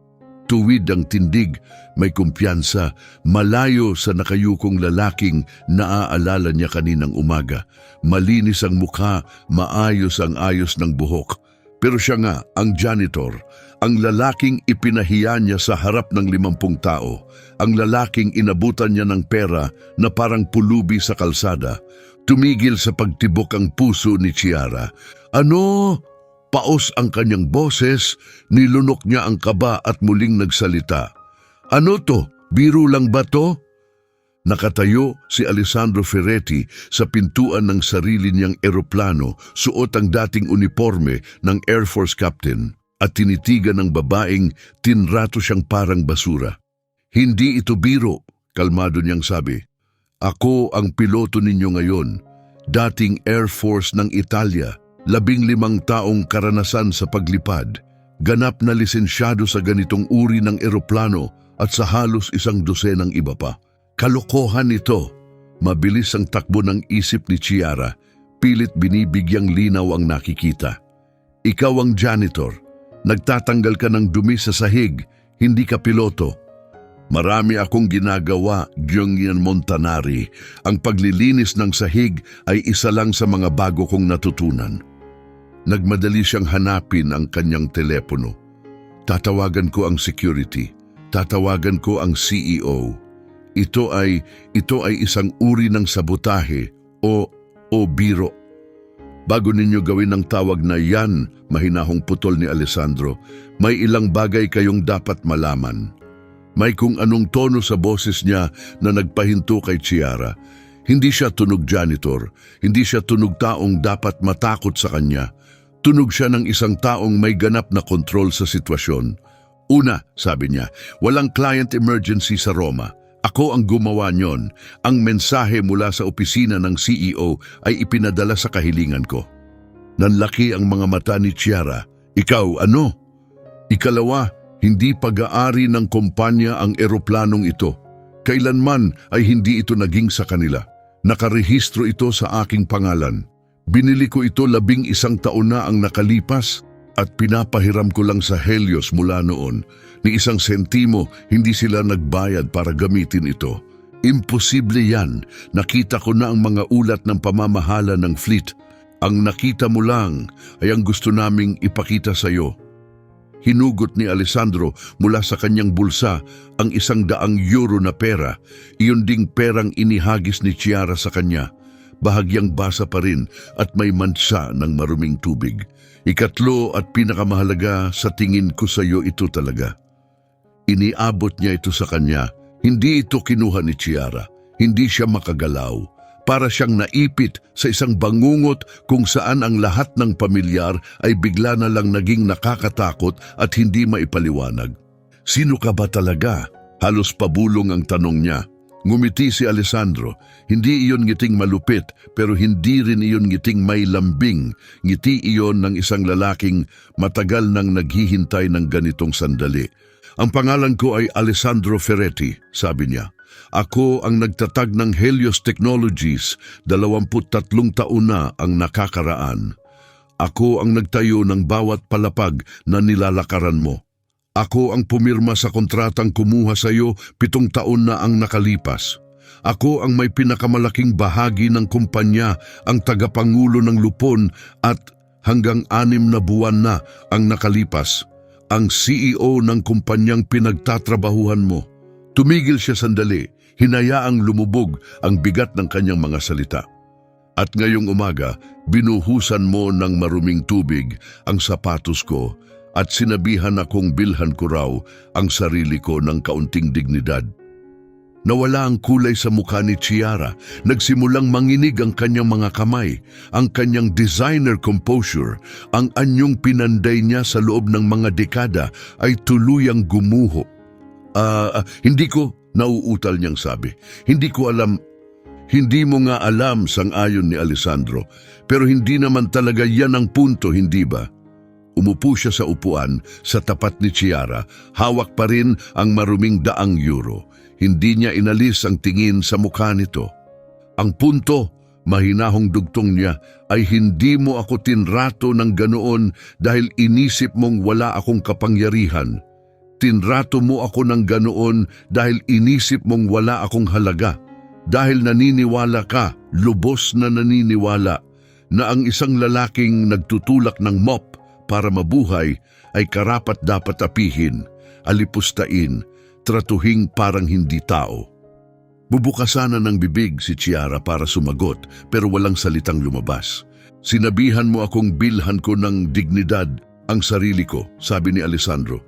Tuwid ang tindig, may kumpiyansa, malayo sa nakayukong lalaking naaalala niya kaninang umaga. Malinis ang mukha, maayos ang ayos ng buhok. Pero siya nga, ang janitor, ang lalaking ipinahiya niya sa harap ng 50 tao, ang lalaking inabutan niya ng pera na parang pulubi sa kalsada. Tumigil sa pagtibok ang puso ni Chiara. "Ano?" Paos ang kanyang boses, nilunok niya ang kaba at muling nagsalita. "Ano to? Biro lang ba to?" Nakatayo si Alessandro Ferretti sa pintuan ng sarili niyang eroplano, suot ang dating uniforme ng Air Force Captain at tinitigan ng babaeng tinrato siyang parang basura. "Hindi ito biro," kalmado niyang sabi. "Ako ang piloto ninyo ngayon, dating Air Force ng Italia. 15 taong karanasan sa paglipad, ganap na lisensyado sa ganitong uri ng eroplano at sa halos 100 iba pa. Kalokohan ito." Mabilis ang takbo ng isip ni Chiara, pilit binibigyang linaw ang nakikita. "Ikaw ang janitor. Nagtatanggal ka ng dumi sa sahig, hindi ka piloto." "Marami akong ginagawa, Gyongyan Montanari. Ang paglilinis ng sahig ay isa lang sa mga bago kong natutunan." Nagmadali siyang hanapin ang kanyang telepono. "Tatawagan ko ang security. Tatawagan ko ang CEO. Ito ay isang uri ng sabotahe o biro." "Bago ninyo gawin ang tawag na yan," mahinahong putol ni Alessandro, "may ilang bagay kayong dapat malaman." May kung anong tono sa boses niya na nagpahinto kay Chiara. Hindi siya tunog janitor, hindi siya tunog taong dapat matakot sa kanya. Tunog siya ng isang taong may ganap na kontrol sa sitwasyon. "Una," sabi niya, "walang client emergency sa Roma. Ako ang gumawa niyon. Ang mensahe mula sa opisina ng CEO ay ipinadala sa kahilingan ko. Nanlaki ang mga mata ni Chiara. Ikaw, ano? Ikalawa, hindi pag-aari ng kumpanya ang eroplanong ito. Kailanman ay hindi ito naging sa kanila. Nakarehistro ito sa aking pangalan. Binili ko ito 11 taon na ang nakalipas at pinapahiram ko lang sa Helios mula noon. Ni 1 sentimo, hindi sila nagbayad para gamitin ito. Imposible yan. Nakita ko na ang mga ulat ng pamamahala ng fleet. Ang nakita mo lang ay ang gusto naming ipakita sa iyo. Hinugot ni Alessandro mula sa kanyang bulsa ang 100 euro na pera. Iyon ding perang inihagis ni Chiara sa kanya. Bahagyang basa pa rin at may mansa ng maruming tubig. Ikatlo at pinakamahalaga, sa tingin ko sa iyo ito talaga. Iniabot niya ito sa kanya. Hindi ito kinuha ni Chiara. Hindi siya makagalaw. Para siyang naipit sa isang bangungot kung saan ang lahat ng pamilyar ay bigla na lang naging nakakatakot at hindi maipaliwanag. Sino ka ba talaga? Halos pabulong ang tanong niya. Ngumiti si Alessandro. Hindi iyon ngiting malupit, pero hindi rin iyon ngiting may lambing. Ngiti iyon ng isang lalaking matagal nang naghihintay ng ganitong sandali. Ang pangalan ko ay Alessandro Ferretti, sabi niya. Ako ang nagtatag ng Helios Technologies, 23 taon na ang nakakaraan. Ako ang nagtayo ng bawat palapag na nilalakaran mo. Ako ang pumirma sa kontratang kumuha sa iyo 7 taon na ang nakalipas. Ako ang may pinakamalaking bahagi ng kumpanya, ang tagapangulo ng lupon at hanggang 6 na buwan na ang nakalipas. Ang CEO ng kumpanyang pinagtatrabahuhan mo. Tumigil siya sandali, hinayaang lumubog ang bigat ng kanyang mga salita. At ngayong umaga, binuhusan mo ng maruming tubig ang sapatos ko at sinabihan akong bilhan ko raw ang sarili ko ng kaunting dignidad. Nawala ang kulay sa mukha ni Chiara. Nagsimulang manginig ang kanyang mga kamay, ang kanyang designer composure, ang anyong pinanday niya sa loob ng mga dekada ay tuluyang gumuho. Hindi ko, nauutal niyang sabi. Hindi ko alam. Hindi mo nga alam, sang-ayon ni Alessandro. Pero hindi naman talaga yan ang punto, hindi ba? Umupo siya sa upuan sa tapat ni Chiara. Hawak pa rin ang maruming 100 euro. Hindi niya inalis ang tingin sa mukha nito. Ang punto, mahinahong dugtong niya, ay hindi mo ako tinrato ng ganoon dahil inisip mong wala akong kapangyarihan. Tinrato mo ako ng ganoon dahil inisip mong wala akong halaga. Dahil naniniwala ka, lubos na naniniwala, na ang isang lalaking nagtutulak ng mop para mabuhay ay karapat-dapat apihin, alipustain, tratuhing parang hindi tao. Bubukasan na ng bibig si Chiara para sumagot pero walang salitang lumabas. Sinabihan mo akong bilhan ko ng dignidad ang sarili ko, sabi ni Alessandro.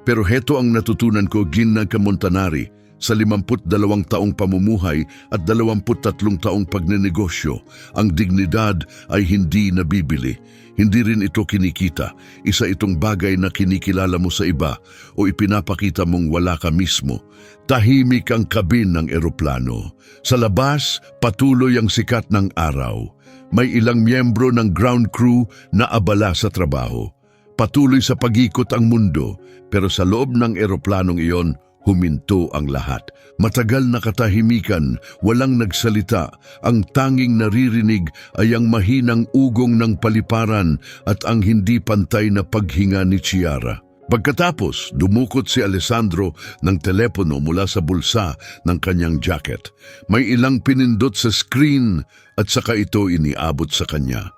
Pero heto ang natutunan ko ginang Montanari sa 52 taong pamumuhay at 23 taong pagnenegosyo. Ang dignidad ay hindi nabibili. Hindi rin ito kinikita. Isa itong bagay na kinikilala mo sa iba o ipinapakita mong wala ka mismo. Tahimik ang kabin ng eroplano. Sa labas, patuloy ang sikat ng araw. May ilang miyembro ng ground crew na abala sa trabaho. Patuloy sa pag-ikot ang mundo, pero sa loob ng eroplanong iyon, huminto ang lahat. Matagal na katahimikan, walang nagsalita. Ang tanging naririnig ay ang mahinang ugong ng paliparan at ang hindi pantay na paghinga ni Chiara. Pagkatapos, dumukot si Alessandro ng telepono mula sa bulsa ng kanyang jacket. May ilang pinindot sa screen at saka ito iniabot sa kanya.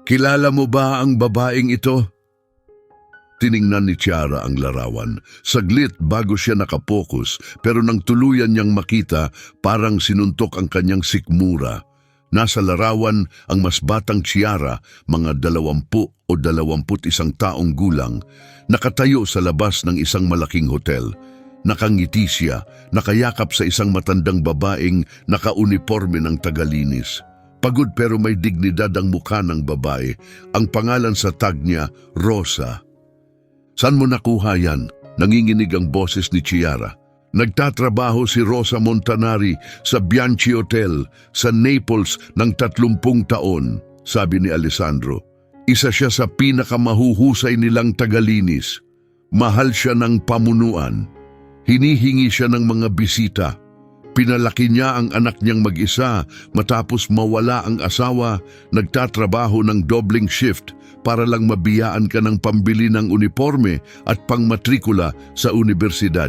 Kilala mo ba ang babaeng ito? Tiningnan ni Chiara ang larawan. Saglit bago siya nakapokus, pero nang tuluyan niyang makita, parang sinuntok ang kanyang sikmura. Nasa larawan ang mas batang Chiara, mga 20 o 21 taong gulang, nakatayo sa labas ng isang malaking hotel. Nakangiti siya, nakayakap sa isang matandang babaeng nakauniforme ng tagalinis. Pagod pero may dignidad ang mukha ng babae. Ang pangalan sa tag niya, Rosa. Saan mo nakuha yan? Nanginginig ang boses ni Chiara. Nagtatrabaho si Rosa Montanari sa Bianchi Hotel sa Naples ng 30 taon, sabi ni Alessandro. Isa siya sa pinakamahuhusay nilang tagalinis. Mahal siya ng pamunuan. Hinihingi siya ng mga bisita. Pinalaki niya ang anak niyang mag-isa matapos mawala ang asawa, nagtatrabaho ng dobling shift para lang mabiyaan ka ng pambili ng uniforme at pangmatrikula sa universidad.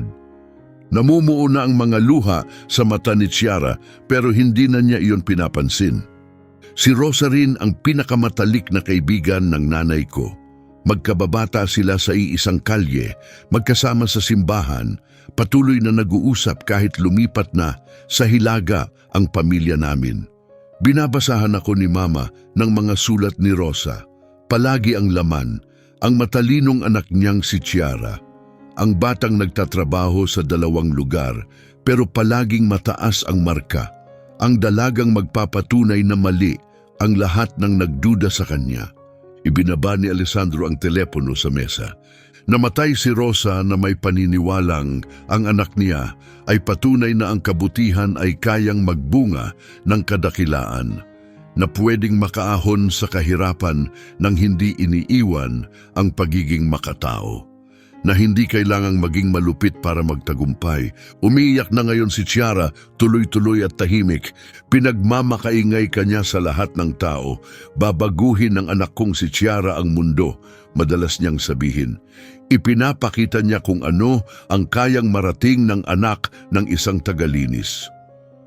Namumuo na ang mga luha sa mata ni Chiara pero hindi na niya iyon pinapansin. Si Rosa rin ang pinakamatalik na kaibigan ng nanay ko. Magkababata sila sa iisang kalye, magkasama sa simbahan, patuloy na nag-uusap kahit lumipat na sa Hilaga ang pamilya namin. Binabasahan ako ni Mama ng mga sulat ni Rosa. Palagi ang laman, ang matalinong anak niyang si Chiara. Ang batang nagtatrabaho sa 2 lugar pero palaging mataas ang marka. Ang dalagang magpapatunay na mali ang lahat ng nagduda sa kanya. Ibinaba ni Alessandro ang telepono sa mesa. Namatay si Rosa na may paniniwalang ang anak niya ay patunay na ang kabutihan ay kayang magbunga ng kadakilaan, na pwedeng makaahon sa kahirapan nang hindi iniiwan ang pagiging makatao, na hindi kailangang maging malupit para magtagumpay. Umiiyak na ngayon si Chiara, tuloy-tuloy at tahimik. Pinagmamakaingay kanya sa lahat ng tao. Babaguhin ng anak kong si Chiara ang mundo, madalas niyang sabihin. Ipinapakita niya kung ano ang kayang marating ng anak ng isang tagalinis.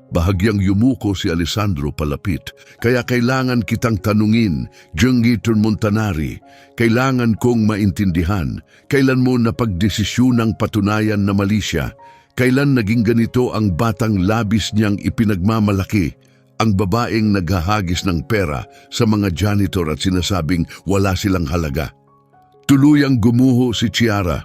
Bahagyang yumuko si Alessandro palapit. Kaya kailangan kitang tanungin, Jungiton Montanari. Kailangan kong maintindihan. Kailan mo napagdesisyunang patunayan na mali siya? Kailan naging ganito ang batang labis niyang ipinagmamalaki? Ang babaeng naghahagis ng pera sa mga janitor at sinasabing wala silang halaga. Tuluyang gumuho si Chiara.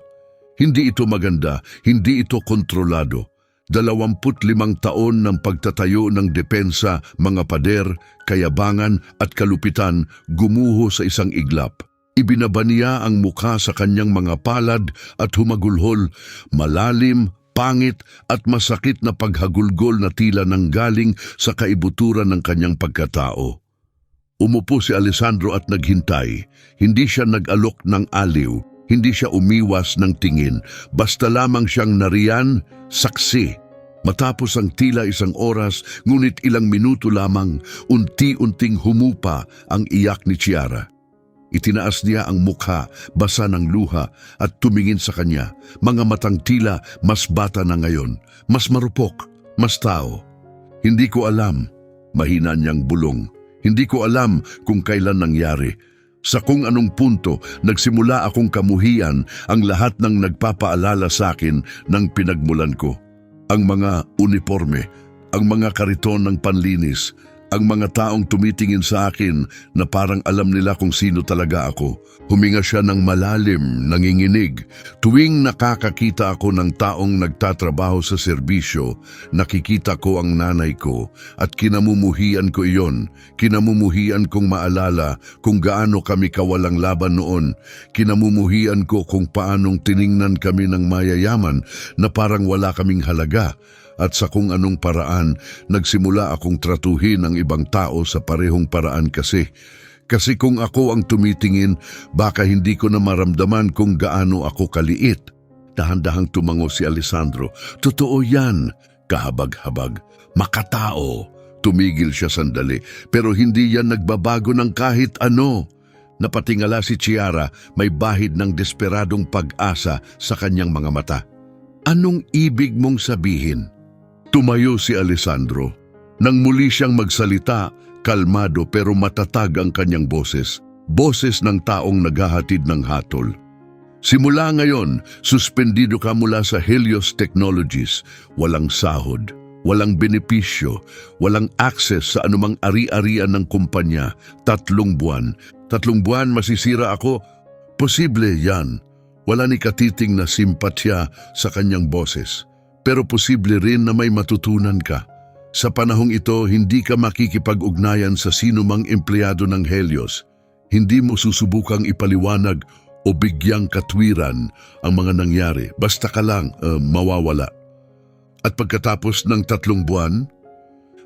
Hindi ito maganda, hindi ito kontrolado. 25 taon ng pagtatayo ng depensa, mga pader, kayabangan at kalupitan gumuho sa isang iglap. Ibinaba niya ang mukha sa kanyang mga palad at humagulhol, malalim, pangit at masakit na paghagulgol na tila nanggaling sa kaibuturan ng kanyang pagkatao. Umupo si Alessandro at naghintay. Hindi siya nag-alok ng aliw, hindi siya umiwas ng tingin, basta lamang siyang nariyan, saksi. Matapos ang tila 1 oras, ngunit ilang minuto lamang, unti-unting humupa ang iyak ni Chiara. Itinaas niya ang mukha, basa ng luha, at tumingin sa kanya, mga matang tila mas bata na ngayon, mas marupok, mas tao. Hindi ko alam, mahina niyang bulong. Hindi ko alam kung kailan nangyari. Sa kung anong punto, nagsimula akong kamuhian ang lahat ng nagpapaalala sa akin ng pinagmulan ko. Ang mga uniforme, ang mga kariton ng panlinis, ang mga taong tumitingin sa akin na parang alam nila kung sino talaga ako. Huminga siya ng malalim, nanginginig. Tuwing nakakakita ako ng taong nagtatrabaho sa serbisyo, nakikita ko ang nanay ko at kinamumuhian ko iyon. Kinamumuhian kong maalala kung gaano kami kawalang laban noon. Kinamumuhian ko kung paanong tiningnan kami ng mayayaman na parang wala kaming halaga. At sa kung anong paraan, nagsimula akong tratuhin ang ibang tao sa parehong paraan kasi. Kasi kung ako ang tumitingin, baka hindi ko na maramdaman kung gaano ako kaliit. Dahan-dahang tumango si Alessandro. Totoo yan, kahabag-habag. Makatao. Tumigil siya sandali, pero hindi yan nagbabago ng kahit ano. Napatingala si Chiara, may bahid ng desperadong pag-asa sa kanyang mga mata. Anong ibig mong sabihin? Tumayo si Alessandro. Nang muli siyang magsalita, kalmado pero matatag ang kanyang boses. Boses ng taong naghahatid ng hatol. Simula ngayon, suspendido ka mula sa Helios Technologies. Walang sahod, walang benepisyo, walang access sa anumang ari-arian ng kumpanya. 3 buwan. 3 buwan masisira ako? Posible yan. Wala ni katiting na simpatya sa kanyang boses. Pero posible rin na may matutunan ka. Sa panahong ito, hindi ka makikipag-ugnayan sa sinumang empleyado ng Helios. Hindi mo susubukang ipaliwanag o bigyang katwiran ang mga nangyari. Basta ka lang mawawala. At pagkatapos ng 3 buwan?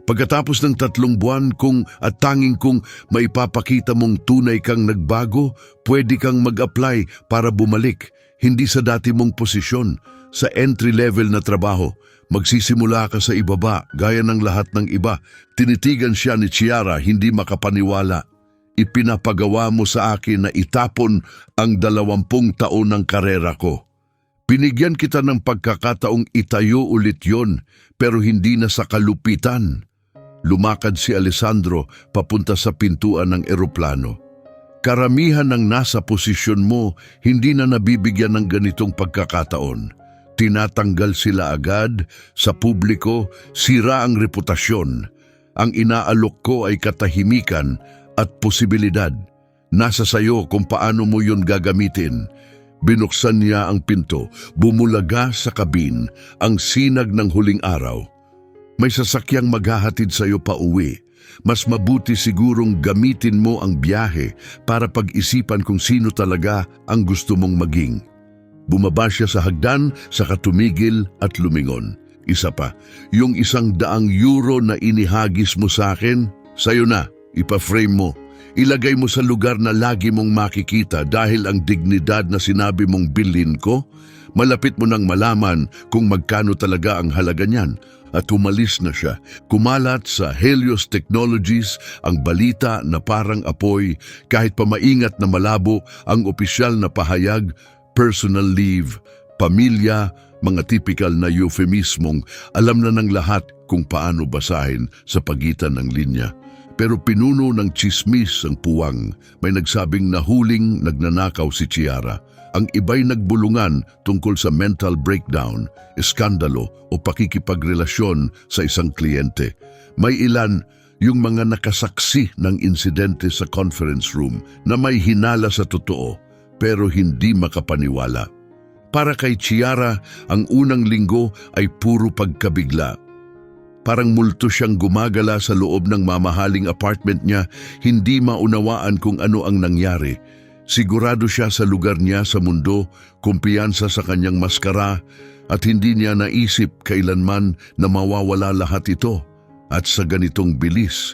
Pagkatapos ng 3 buwan at tanging kung maipapakita mong tunay kang nagbago, pwede kang mag-apply para bumalik, hindi sa dati mong posisyon, sa entry-level na trabaho. Magsisimula ka sa ibaba, gaya ng lahat ng iba. Tinitigan siya ni Chiara, hindi makapaniwala. Ipinapagawa mo sa akin na itapon ang 20 taon ng karera ko. Binigyan kita ng pagkakataong itayo ulit yon, pero hindi na sa kalupitan. Lumakad si Alessandro papunta sa pintuan ng eroplano. Karamihan ng nasa posisyon mo hindi na nabibigyan ng ganitong pagkakataon. Tinatanggal sila agad, sa publiko, sira ang reputasyon. Ang inaalok ko ay katahimikan at posibilidad. Nasa sayo kung paano mo yun gagamitin. Binuksan niya ang pinto, bumulaga sa kabin, ang sinag ng huling araw. May sasakyang maghahatid sa iyo pa uwi. Mas mabuti sigurong gamitin mo ang biyahe para pag-isipan kung sino talaga ang gusto mong maging. Bumaba siya sa hagdan, saka tumigil at lumingon. Isa pa, yung €100 na inihagis mo sa akin, sayo na, ipa-frame mo. Ilagay mo sa lugar na lagi mong makikita dahil ang dignidad na sinabi mong bilhin ko, malapit mo nang malaman kung magkano talaga ang halaga niyan. At umalis na siya. Kumalat sa Helios Technologies ang balita na parang apoy, kahit pa maingat na malabo ang opisyal na pahayag, personal leave, pamilya, mga tipikal na euphemismong alam na ng lahat kung paano basahin sa pagitan ng linya. Pero pinuno ng tsismis ang puwang. May nagsabing nahuling nagnanakaw si Chiara. Ang iba'y nagbulungan tungkol sa mental breakdown, eskandalo o pakikipagrelasyon sa isang kliyente. May ilan yung mga nakasaksi ng insidente sa conference room na may hinala sa totoo pero hindi makapaniwala. Para kay Chiara, ang unang linggo ay puro pagkabigla. Parang multo siyang gumagala sa loob ng mamahaling apartment niya, hindi maunawaan kung ano ang nangyari. Sigurado siya sa lugar niya sa mundo, kumpiyansa sa kanyang maskara, at hindi niya naisip kailanman na mawawala lahat ito. At sa ganitong bilis,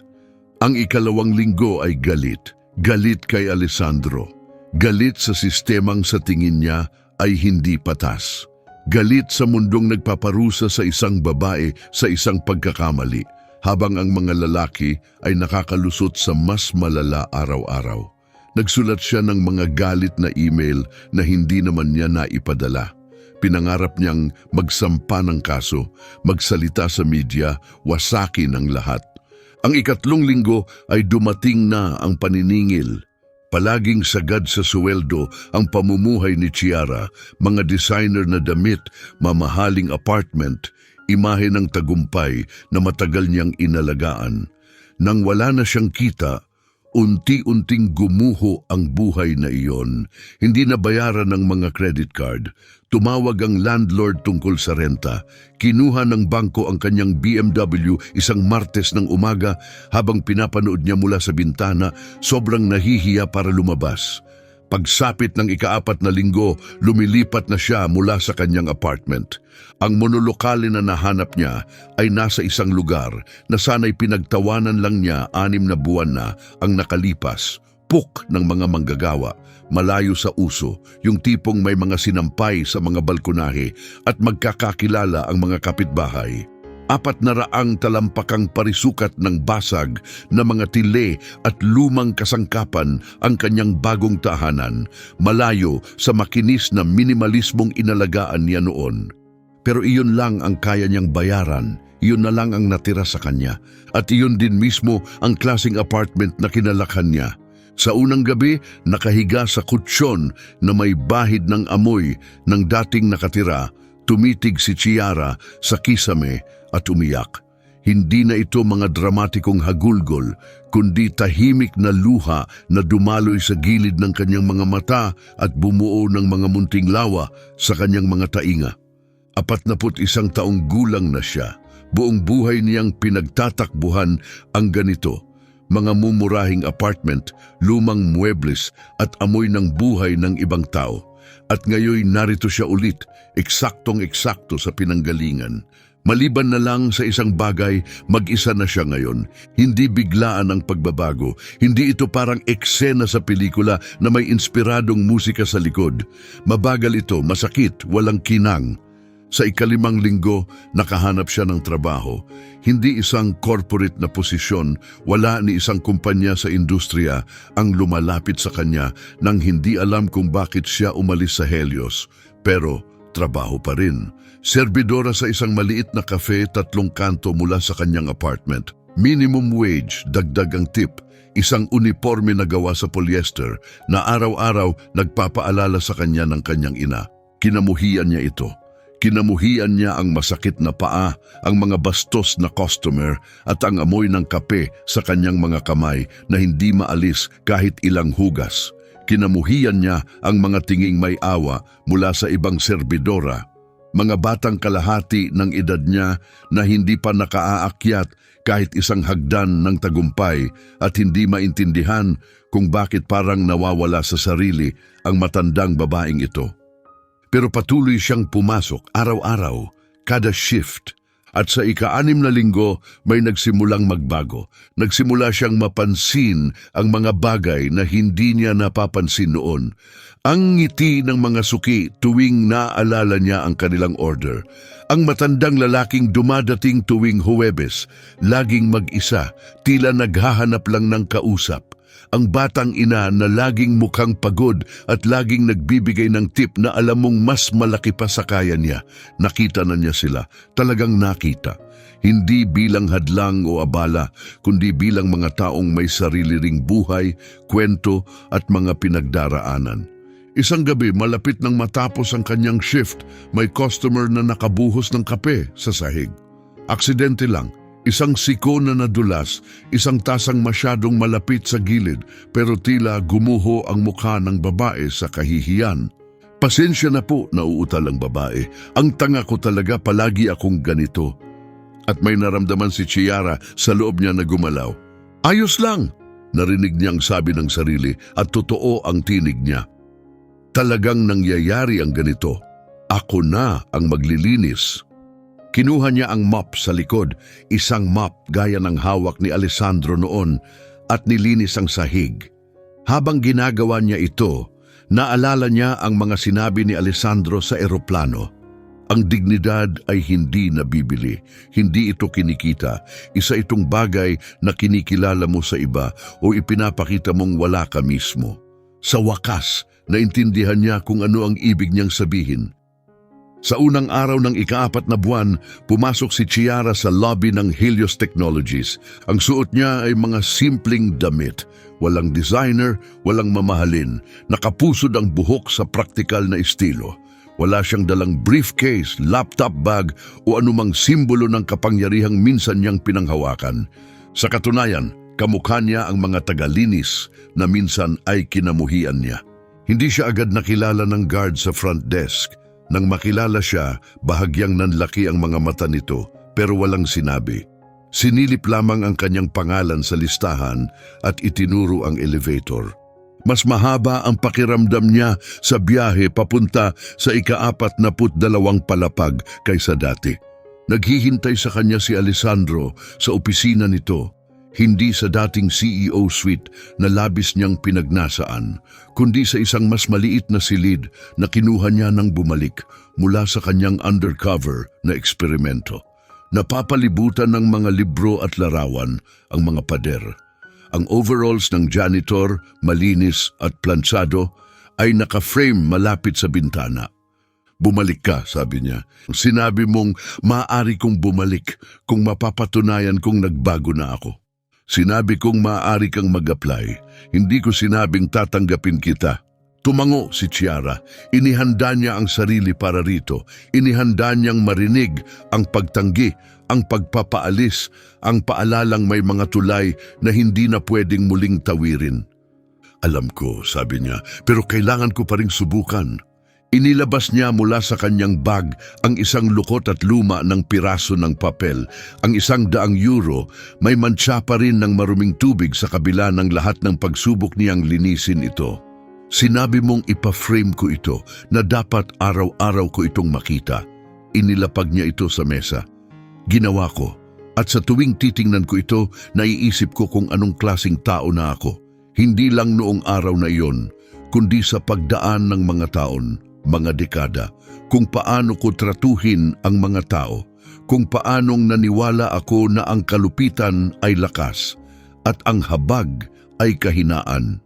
ang 2 linggo ay galit. Galit kay Alessandro. Galit sa sistemang sa tingin niya ay hindi patas. Galit sa mundong nagpaparusa sa isang babae sa isang pagkakamali, habang ang mga lalaki ay nakakalusot sa mas malala araw-araw. Nagsulat siya ng mga galit na email na hindi naman niya naipadala. Pinangarap niyang magsampa ng kaso, magsalita sa media, wasakin ang lahat. Ang 3 linggo ay dumating na ang paniningil. Palaging sagad sa suweldo ang pamumuhay ni Chiara, mga designer na damit, mamahaling apartment, imahe ng tagumpay na matagal niyang inalagaan. Nang wala na siyang kita, unti-unting gumuho ang buhay na iyon. Hindi na bayaran ng mga credit card. Tumawag ang landlord tungkol sa renta. Kinuha ng bangko ang kanyang BMW isang Martes ng umaga habang pinapanood niya mula sa bintana, sobrang nahihiya para lumabas. Pagsapit ng 4 na linggo, lumilipat na siya mula sa kanyang apartment. Ang monolokale na nahanap niya ay nasa isang lugar na sana'y pinagtawanan lang niya 6 na buwan na ang nakalipas. Puk ng mga manggagawa, malayo sa uso, yung tipong may mga sinampay sa mga balkonahe at magkakakilala ang mga kapitbahay. 400 talampakang parisukat ng basag na mga tile at lumang kasangkapan ang kanyang bagong tahanan, malayo sa makinis na minimalismong inalagaan niya noon. Pero iyon lang ang kaya niyang bayaran, iyon na lang ang natira sa kanya, at iyon din mismo ang klaseng apartment na kinalakhan niya. Sa unang gabi, nakahiga sa kutsyon na may bahid ng amoy ng dating nakatira, tumitig si Chiara sa kisame at umiyak. Hindi na ito mga dramatikong hagulgol, kundi tahimik na luha na dumaloy sa gilid ng kanyang mga mata at bumuo ng mga munting lawa sa kanyang mga tainga. 41 taong gulang na siya. Buong buhay niyang pinagtatakbuhan ang ganito. Mga mumurahing apartment, lumang muebles at amoy ng buhay ng ibang tao. At ngayon narito siya ulit, eksaktong-eksakto sa pinanggalingan. Maliban na lang sa isang bagay, mag-isa na siya ngayon. Hindi biglaan ang pagbabago. Hindi ito parang eksena sa pelikula na may inspiradong musika sa likod. Mabagal ito, masakit, walang kinang. Sa ika-5 linggo, nakahanap siya ng trabaho. Hindi isang corporate na posisyon, wala ni isang kumpanya sa industriya ang lumalapit sa kanya nang hindi alam kung bakit siya umalis sa Helios. Pero trabaho pa rin. Serbidora sa isang maliit na cafe 3 kanto mula sa kanyang apartment. Minimum wage, dagdag ang tip. Isang uniforme na gawa sa polyester na araw-araw nagpapaalala sa kanya ng kanyang ina. Kinamuhian niya ito. Kinamuhian niya ang masakit na paa, ang mga bastos na customer at ang amoy ng kape sa kanyang mga kamay na hindi maalis kahit ilang hugas. Kinamuhian niya ang mga tinging may awa mula sa ibang serbidora. Mga batang kalahati ng edad niya na hindi pa nakaaakyat kahit isang hagdan ng tagumpay at hindi maintindihan kung bakit parang nawawala sa sarili ang matandang babaeng ito. Pero patuloy siyang pumasok araw-araw, kada shift. At sa ika-6 na linggo, may nagsimulang magbago. Nagsimula siyang mapansin ang mga bagay na hindi niya napapansin noon. Ang ngiti ng mga suki tuwing naalala niya ang kanilang order. Ang matandang lalaking dumadating tuwing Huwebes, laging mag-isa, tila naghahanap lang ng kausap. Ang batang ina na laging mukhang pagod at laging nagbibigay ng tip na alam mong mas malaki pa sa kaya niya. Nakita na niya sila, talagang nakita. Hindi bilang hadlang o abala, kundi bilang mga taong may sarili ring buhay, kwento at mga pinagdaraanan. Isang gabi, malapit nang matapos ang kanyang shift, may customer na nakabuhos ng kape sa sahig. Aksidente lang. Isang siko na nadulas, isang tasang masyadong malapit sa gilid pero tila gumuho ang mukha ng babae sa kahihiyan. Pasensya na po, nauutal ang babae. Ang tanga ko talaga, palagi akong ganito. At may naramdaman si Chiara sa loob niya na gumalaw. Ayos lang, narinig niyang sabi ng sarili at totoo ang tinig niya. Talagang nangyayari ang ganito. Ako na ang maglilinis. Kinuha niya ang mop sa likod, isang mop gaya ng hawak ni Alessandro noon at nilinis ang sahig. Habang ginagawa niya ito, naalala niya ang mga sinabi ni Alessandro sa eroplano. Ang dignidad ay hindi nabibili, hindi ito kinikita. Isa itong bagay na kinikilala mo sa iba o ipinapakita mong wala ka mismo. Sa wakas, naintindihan niya kung ano ang ibig niyang sabihin. Sa unang araw ng ika-4 na buwan, pumasok si Chiara sa lobby ng Helios Technologies. Ang suot niya ay mga simpleng damit. Walang designer, walang mamahalin. Nakapusod ang buhok sa praktikal na estilo. Wala siyang dalang briefcase, laptop bag o anumang simbolo ng kapangyarihang minsan niyang pinanghawakan. Sa katunayan, kamukha niya ang mga tagalinis na minsan ay kinamuhian niya. Hindi siya agad nakilala ng guard sa front desk. Nang makilala siya, bahagyang nanlaki ang mga mata nito pero walang sinabi. Sinilip lamang ang kanyang pangalan sa listahan at itinuro ang elevator. Mas mahaba ang pakiramdam niya sa biyahe papunta sa ika-42 palapag kaysa dati. Naghihintay sa kanya si Alessandro sa opisina nito. Hindi sa dating CEO suite na labis niyang pinagnasaan, kundi sa isang mas maliit na silid na kinuha niya nang bumalik mula sa kanyang undercover na eksperimento. Napapalibutan ng mga libro at larawan ang mga pader. Ang overalls ng janitor, malinis at plansado, ay naka-frame malapit sa bintana. Bumalik ka, sabi niya. Sinabi mong maaari kong bumalik kung mapapatunayan kong nagbago na ako. Sinabi kong maaari kang mag-apply. Hindi ko sinabing tatanggapin kita. Tumango si Chiara. Inihanda niya ang sarili para rito. Inihanda niyang marinig ang pagtanggi, ang pagpapaalis, ang paalalang may mga tulay na hindi na pwedeng muling tawirin. Alam ko, sabi niya, pero kailangan ko pa ring subukan. Inilabas niya mula sa kanyang bag ang isang lukot at luma ng piraso ng papel. Ang €100 may mantsa pa rin ng maruming tubig sa kabila ng lahat ng pagsubok niyang linisin ito. Sinabi mong ipa-frame ko ito na dapat araw-araw ko itong makita. Inilapag niya ito sa mesa. Ginawa ko. At sa tuwing titingnan ko ito, naiisip ko kung anong klaseng tao na ako. Hindi lang noong araw na iyon, kundi sa pagdaan ng mga taon, mga dekada, kung paano ko tratuhin ang mga tao, kung paanong naniwala ako na ang kalupitan ay lakas at ang habag ay kahinaan.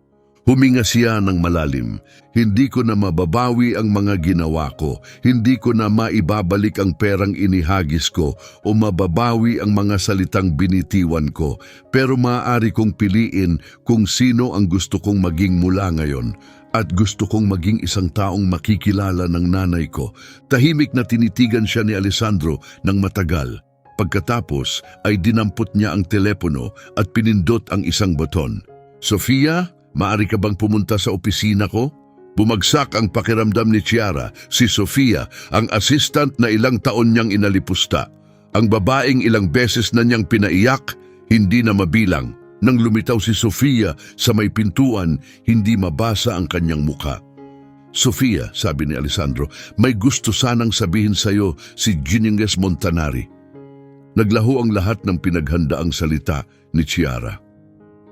Huminga siya ng malalim. Hindi ko na mababawi ang mga ginawa ko. Hindi ko na maibabalik ang perang inihagis ko o mababawi ang mga salitang binitiwan ko. Pero maaari kong piliin kung sino ang gusto kong maging mula ngayon. At gusto kong maging isang taong makikilala ng nanay ko. Tahimik na tinitigan siya ni Alessandro ng matagal. Pagkatapos ay dinampot niya ang telepono at pinindot ang isang buton. Sofia? Maari ka bang pumunta sa opisina ko? Bumagsak ang pakiramdam ni Chiara, si Sofia, ang assistant na ilang taon niyang inalipusta. Ang babaeng ilang beses na niyang pinaiyak, hindi na mabilang. Nang lumitaw si Sofia sa may pintuan, hindi mabasa ang kanyang mukha. Sofia, sabi ni Alessandro, may gusto sanang sabihin sa iyo si Gininges Montanari. Naglaho ang lahat ng pinaghandaang salita ni Chiara.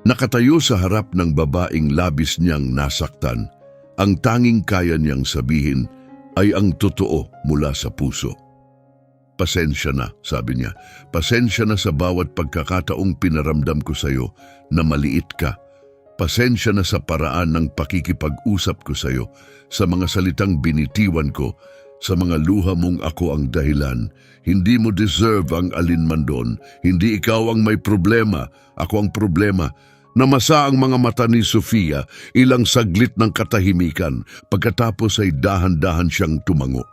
Nakatayo sa harap ng babaeng labis niyang nasaktan. Ang tanging kaya niyang sabihin ay ang totoo mula sa puso. Pasensya na, sabi niya. Pasensya na sa bawat pagkakataong pinaramdam ko sa iyo na maliit ka. Pasensya na sa paraan ng pakikipag-usap ko sa iyo, sa mga salitang binitiwan ko, sa mga luha mong ako ang dahilan. Hindi mo deserve ang alinman doon. Hindi ikaw ang may problema, ako ang problema. Namasa ang mga mata ni Sofia, ilang saglit ng katahimikan, pagkatapos ay dahan-dahan siyang tumango.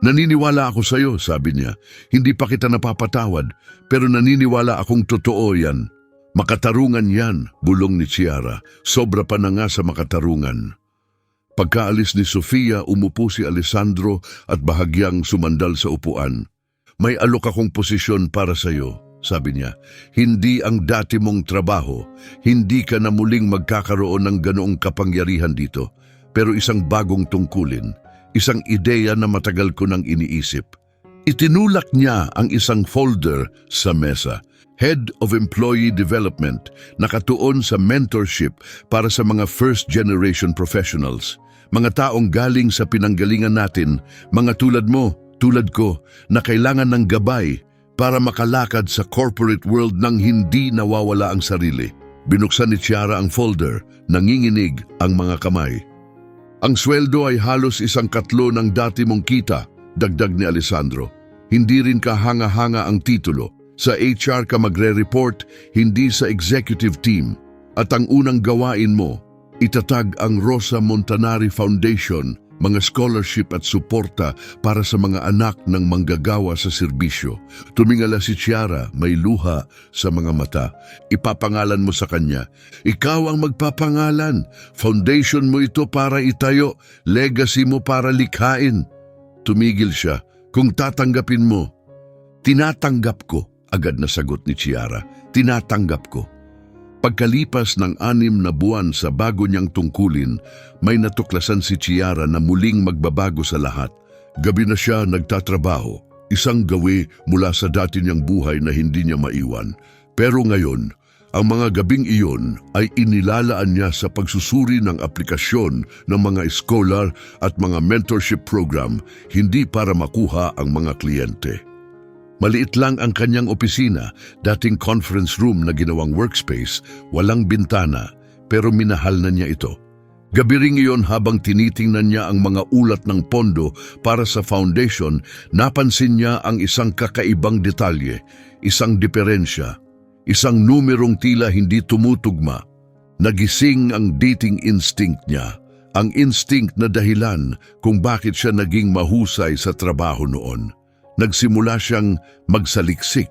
Naniniwala ako sa iyo, sabi niya. Hindi pa kita napapatawad, pero naniniwala akong totoo yan. Makatarungan yan, bulong ni Chiara. Sobra pa na nga sa makatarungan. Pagkaalis ni Sofia, umupo si Alessandro at bahagyang sumandal sa upuan. May alok akong posisyon para sa iyo, sabi niya. Hindi ang dati mong trabaho, hindi ka na muling magkakaroon ng ganoong kapangyarihan dito, pero isang bagong tungkulin, isang ideya na matagal ko nang iniisip. Itinulak niya ang isang folder sa mesa, Head of Employee Development, nakatuon sa mentorship para sa mga first-generation professionals, mga taong galing sa pinanggalingan natin, mga tulad mo, tulad ko, na kailangan ng gabay para makalakad sa corporate world nang hindi nawawala ang sarili. Binuksan ni Chiara ang folder, nanginginig ang mga kamay. Ang sweldo ay halos 1/4 ng dati mong kita, dagdag ni Alessandro. Hindi rin kahanga-hanga ang titulo. Sa HR ka magre-report, hindi sa executive team. At ang unang gawain mo, itatag ang Rosa Montanari Foundation, mga scholarship at suporta para sa mga anak ng manggagawa sa serbisyo. Tumingala si Chiara, may luha sa mga mata. Ipapangalan mo sa kanya. Ikaw ang magpapangalan. Foundation mo ito para itayo. Legacy mo para likhain. Tumigil siya. Kung tatanggapin mo. Tinatanggap ko, agad na sagot ni Chiara. Tinatanggap ko. Pagkalipas ng 6 na buwan sa bago niyang tungkulin, may natuklasan si Chiara na muling magbabago sa lahat. Gabi na siya nagtatrabaho, isang gawi mula sa dati niyang buhay na hindi niya maiwan. Pero ngayon, ang mga gabing iyon ay inilalaan niya sa pagsusuri ng aplikasyon ng mga scholar at mga mentorship program, hindi para makuha ang mga kliyente. Maliit lang ang kanyang opisina, dating conference room na ginawang workspace, walang bintana, pero minahal na niya ito. Gabi ring iyon habang tinitingnan niya ang mga ulat ng pondo para sa foundation, napansin niya ang isang kakaibang detalye, isang diferensya, isang numerong tila hindi tumutugma. Nagising ang dating instinct niya, ang instinct na dahilan kung bakit siya naging mahusay sa trabaho noon. Nagsimula siyang magsaliksik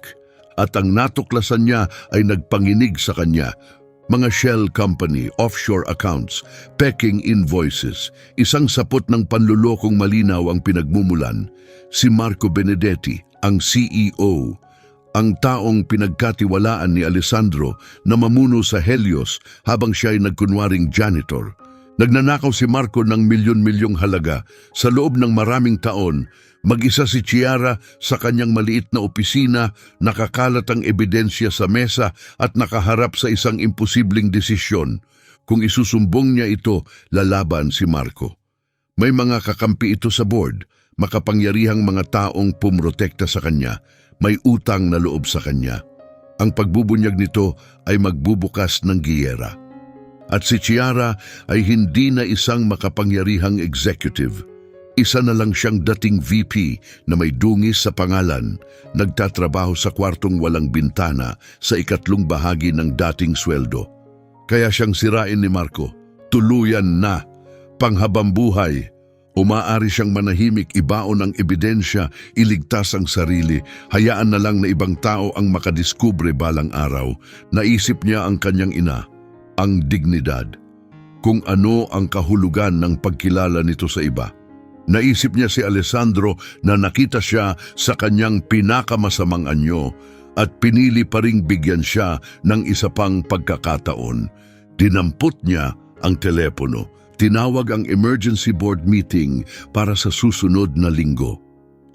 at ang natuklasan niya ay nagpanginig sa kanya. Mga shell company, offshore accounts, peking invoices, isang sapot ng panlulokong malinaw ang pinagmumulan. Si Marco Benedetti, ang CEO, ang taong pinagkatiwalaan ni Alessandro na mamuno sa Helios habang siya ay nagkunwaring janitor. Nagnanakaw si Marco ng milyon-milyong halaga sa loob ng maraming taon. Mag-isa si Chiara sa kanyang maliit na opisina, nakakalat ang ebidensya sa mesa at nakaharap sa isang imposibleng desisyon. Kung isusumbong niya ito, lalaban si Marco. May mga kakampi ito sa board, makapangyarihang mga taong pumrotekta sa kanya, may utang na loob sa kanya. Ang pagbubunyag nito ay magbubukas ng giyera. At si Chiara ay hindi na isang makapangyarihang executive. Isa na lang siyang dating VP na may dungis sa pangalan, nagtatrabaho sa kwartong walang bintana sa ikatlong bahagi ng dating sweldo. Kaya siyang sirain ni Marco, tuluyan na, panghabambuhay. Umaari siyang manahimik, ibaon ang ebidensya, iligtas ang sarili, hayaan na lang na ibang tao ang makadiskubre balang araw. Naisip niya ang kanyang ina, ang dignidad, kung ano ang kahulugan ng pagkilala nito sa iba. Naisip niya si Alessandro na nakita siya sa kanyang pinakamasamang anyo at pinili pa ring bigyan siya ng isa pang pagkakataon. Dinampot niya ang telepono, tinawag ang emergency board meeting para sa susunod na linggo.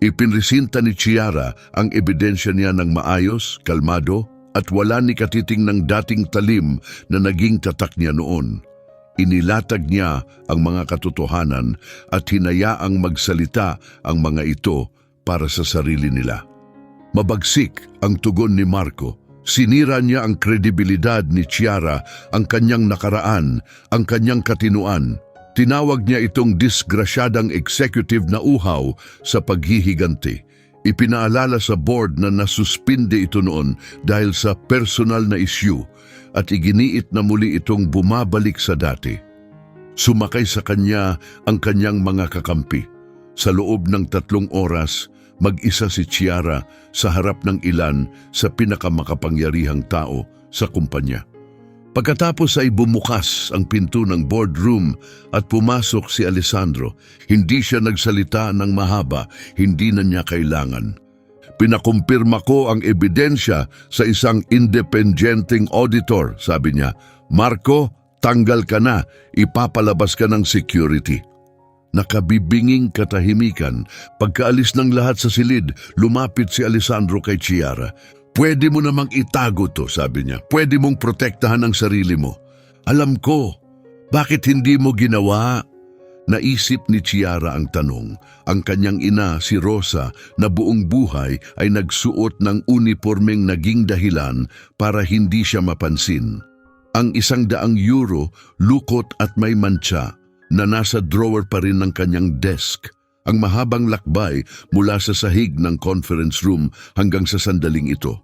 Ipinresinta ni Chiara ang ebidensya niya ng maayos, kalmado, at wala ni katiting ng dating talim na naging tatak niya noon. Inilatag niya ang mga katotohanan at hinayaang magsalita ang mga ito para sa sarili nila. Mabagsik ang tugon ni Marco. Sinira niya ang kredibilidad ni Chiara, ang kanyang nakaraan, ang kanyang katinuan. Tinawag niya itong disgrasyadang executive na uhaw sa paghihiganti. Ipinaalala sa board na nasuspinde ito noon dahil sa personal na issue at iginiit na muli itong bumabalik sa dati. Sumakay sa kanya ang kanyang mga kakampi. Sa loob ng 3 oras, mag-isa si Chiara sa harap ng ilan sa pinakamakapangyarihang tao sa kumpanya. Pagkatapos ay bumukas ang pinto ng boardroom at pumasok si Alessandro. Hindi siya nagsalita ng mahaba, hindi na niya kailangan. Pinakumpirma ko ang ebidensya sa isang independenteng auditor, sabi niya. Marco, tanggal ka na, ipapalabas ka ng security. Nakabibinging katahimikan, pagkaalis ng lahat sa silid, lumapit si Alessandro kay Chiara. Pwede mo namang itago to, sabi niya. Pwede mong protektahan ang sarili mo. Alam ko. Bakit hindi mo ginawa? Naisip ni Chiara ang tanong. Ang kanyang ina, si Rosa, na buong buhay ay nagsuot ng uniformeng naging dahilan para hindi siya mapansin. Ang €100 lukot at may mantsa na nasa drawer pa rin ng kanyang desk. Ang mahabang lakbay mula sa sahig ng conference room hanggang sa sandaling ito.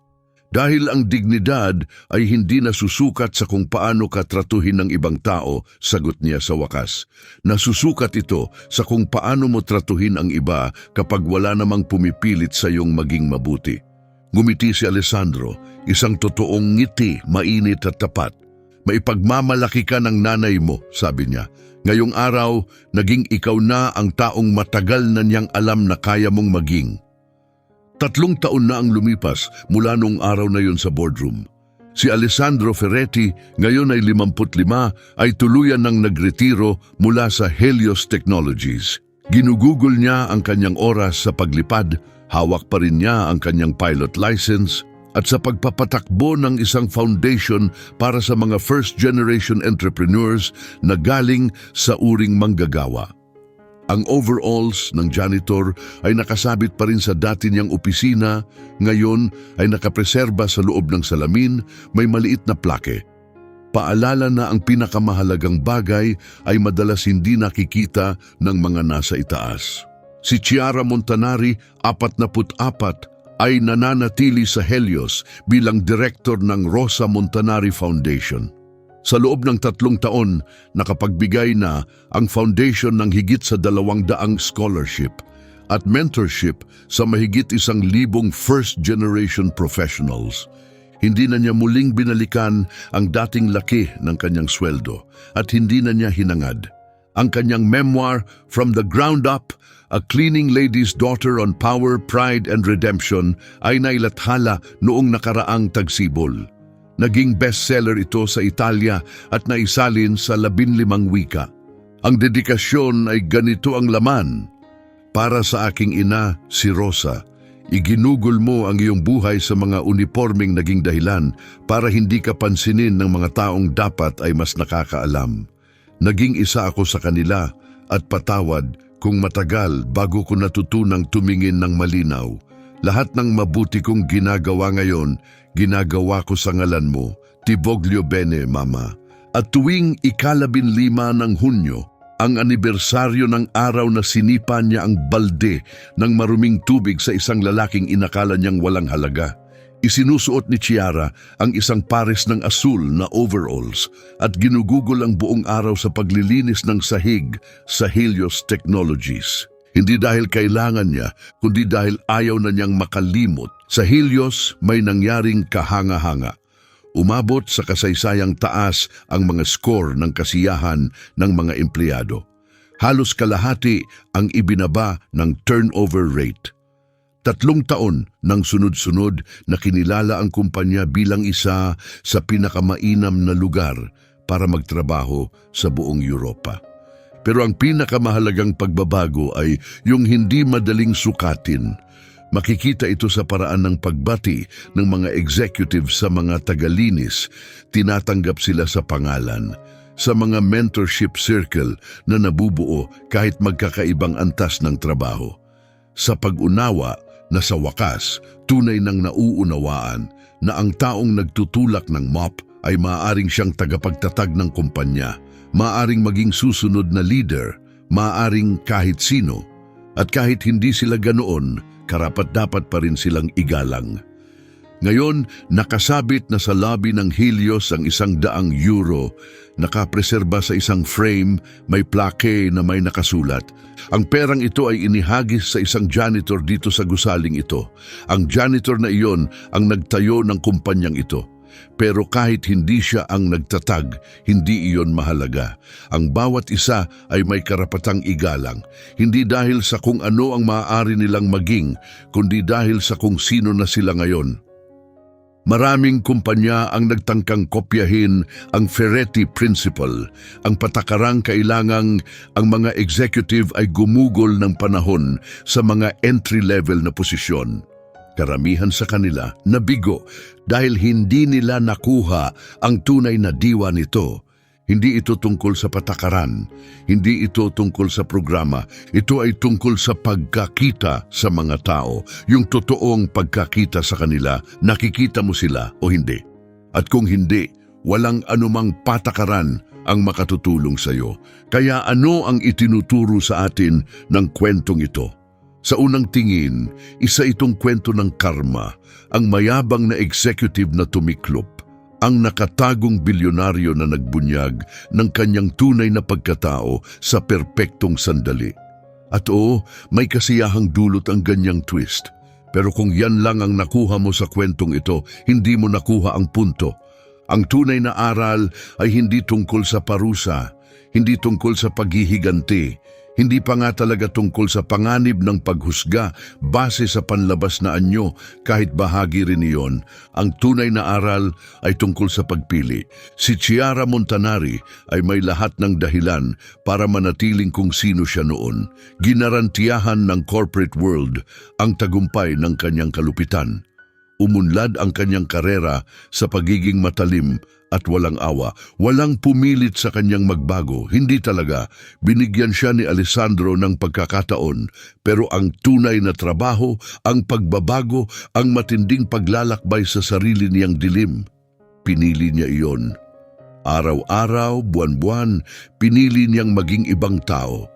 Dahil ang dignidad ay hindi nasusukat sa kung paano ka tratuhin ng ibang tao, sagot niya sa wakas. Nasusukat ito sa kung paano mo tratuhin ang iba kapag wala namang pumipilit sa iyong maging mabuti. Ngumiti si Alessandro, isang totoong ngiti, mainit at tapat. Maipagmamalaki ka ng nanay mo, sabi niya. Ngayong araw, naging ikaw na ang taong matagal na niyang alam na kaya mong maging. 3 taon na ang lumipas mula nung araw na yun sa boardroom. Si Alessandro Ferretti, ngayon ay 55, ay tuluyan ng nagretiro mula sa Helios Technologies. Ginugugol niya ang kanyang oras sa paglipad, hawak pa rin niya ang kanyang pilot license, at sa pagpapatakbo ng isang foundation para sa mga first-generation entrepreneurs na galing sa uring manggagawa. Ang overalls ng janitor ay nakasabit pa rin sa dati niyang opisina, ngayon ay nakapreserba sa loob ng salamin, may maliit na plake. Paalala na ang pinakamahalagang bagay ay madalas hindi nakikita ng mga nasa itaas. Si Chiara Montanari, 44, ay nananatili sa Helios bilang direktor ng Rosa Montanari Foundation. Sa loob ng 3 taon, nakapagbigay na ang foundation ng higit sa 200 scholarship at mentorship sa mahigit 1,000 first-generation professionals. Hindi na niya muling binalikan ang dating laki ng kanyang sweldo at hindi na niya hinangad. Ang kanyang memoir, From the Ground Up, A Cleaning Lady's Daughter on Power, Pride and Redemption, ay nailathala noong nakaraang tagsibol. Naging bestseller ito sa Italia at naisalin sa 15 wika. Ang dedikasyon ay ganito ang laman. Para sa aking ina, si Rosa, iginugol mo ang iyong buhay sa mga uniforming naging dahilan para hindi ka pansinin ng mga taong dapat ay mas nakakaalam. Naging isa ako sa kanila at patawad kung matagal bago ko natutunang tumingin ng malinaw. Lahat ng mabuti kong ginagawa ngayon, ginagawa ko sa ngalan mo. Ti voglio bene, Mama. At tuwing ika-15 ng Hunyo, ang anibersaryo ng araw na sinipa niya ang balde ng maruming tubig sa isang lalaking inakala niyang walang halaga. Isinusuot ni Chiara ang isang pares ng asul na overalls at ginugugol ang buong araw sa paglilinis ng sahig sa Helios Technologies. Hindi dahil kailangan niya, kundi dahil ayaw na niyang makalimot. Sa Helios may nangyaring kahanga-hanga. Umabot sa kasaysayang taas ang mga score ng kasiyahan ng mga empleyado. Halos kalahati ang ibinaba ng turnover rate. 3 taon nang sunod-sunod na kinilala ang kumpanya bilang isa sa pinakamainam na lugar para magtrabaho sa buong Europa. Pero ang pinakamahalagang pagbabago ay yung hindi madaling sukatin. Makikita ito sa paraan ng pagbati ng mga executive sa mga tagalinis. Tinatanggap sila sa pangalan. Sa mga mentorship circle na nabubuo kahit magkakaibang antas ng trabaho. Sa pag-unawa na sa wakas, tunay nang nauunawaan na ang taong nagtutulak ng mop ay maaaring siyang tagapagtatag ng kumpanya, maaaring maging susunod na leader, maaaring kahit sino, at kahit hindi sila ganoon, karapat-dapat pa rin silang igalang. Ngayon, nakasabit na sa lobby ng Helios ang €100, nakapreserba sa isang frame, may plaque na may nakasulat. Ang perang ito ay inihagis sa isang janitor dito sa gusaling ito. Ang janitor na iyon ang nagtayo ng kumpanyang ito. Pero kahit hindi siya ang nagtatag, hindi iyon mahalaga. Ang bawat isa ay may karapatang igalang, hindi dahil sa kung ano ang maaari nilang maging, kundi dahil sa kung sino na sila ngayon. Maraming kumpanya ang nagtangkang kopyahin ang Ferretti Principle, ang patakarang kailangang ang mga executive ay gumugol ng panahon sa mga entry-level na posisyon. Karamihan sa kanila nabigo dahil hindi nila nakuha ang tunay na diwa nito. Hindi ito tungkol sa patakaran, hindi ito tungkol sa programa, ito ay tungkol sa pagkakita sa mga tao, yung totoong pagkakita sa kanila, nakikita mo sila o hindi. At kung hindi, walang anumang patakaran ang makatutulong sa iyo. Kaya ano ang itinuturo sa atin ng kwentong ito? Sa unang tingin, isa itong kwento ng karma, ang mayabang na executive na tumiklop, ang nakatagong bilyonaryo na nagbunyag ng kanyang tunay na pagkatao sa perpektong sandali. At oo, may kasiyahang dulot ang ganyang twist. Pero kung yan lang ang nakuha mo sa kwentong ito, hindi mo nakuha ang punto. Ang tunay na aral ay hindi tungkol sa parusa, hindi tungkol sa paghihiganti, hindi pa nga talaga tungkol sa panganib ng paghusga base sa panlabas na anyo kahit bahagi rin iyon. Ang tunay na aral ay tungkol sa pagpili. Si Chiara Montanari ay may lahat ng dahilan para manatiling kung sino siya noon. Ginarantiyahan ng corporate world ang tagumpay ng kanyang kalupitan. Umunlad ang kanyang karera sa pagiging matalim at walang awa. Walang pumilit sa kanyang magbago. Hindi talaga. Binigyan siya ni Alessandro ng pagkakataon. Pero ang tunay na trabaho, ang pagbabago, ang matinding paglalakbay sa sarili niyang dilim, pinili niya iyon. Araw-araw, buwan-buwan, pinili niyang maging ibang tao.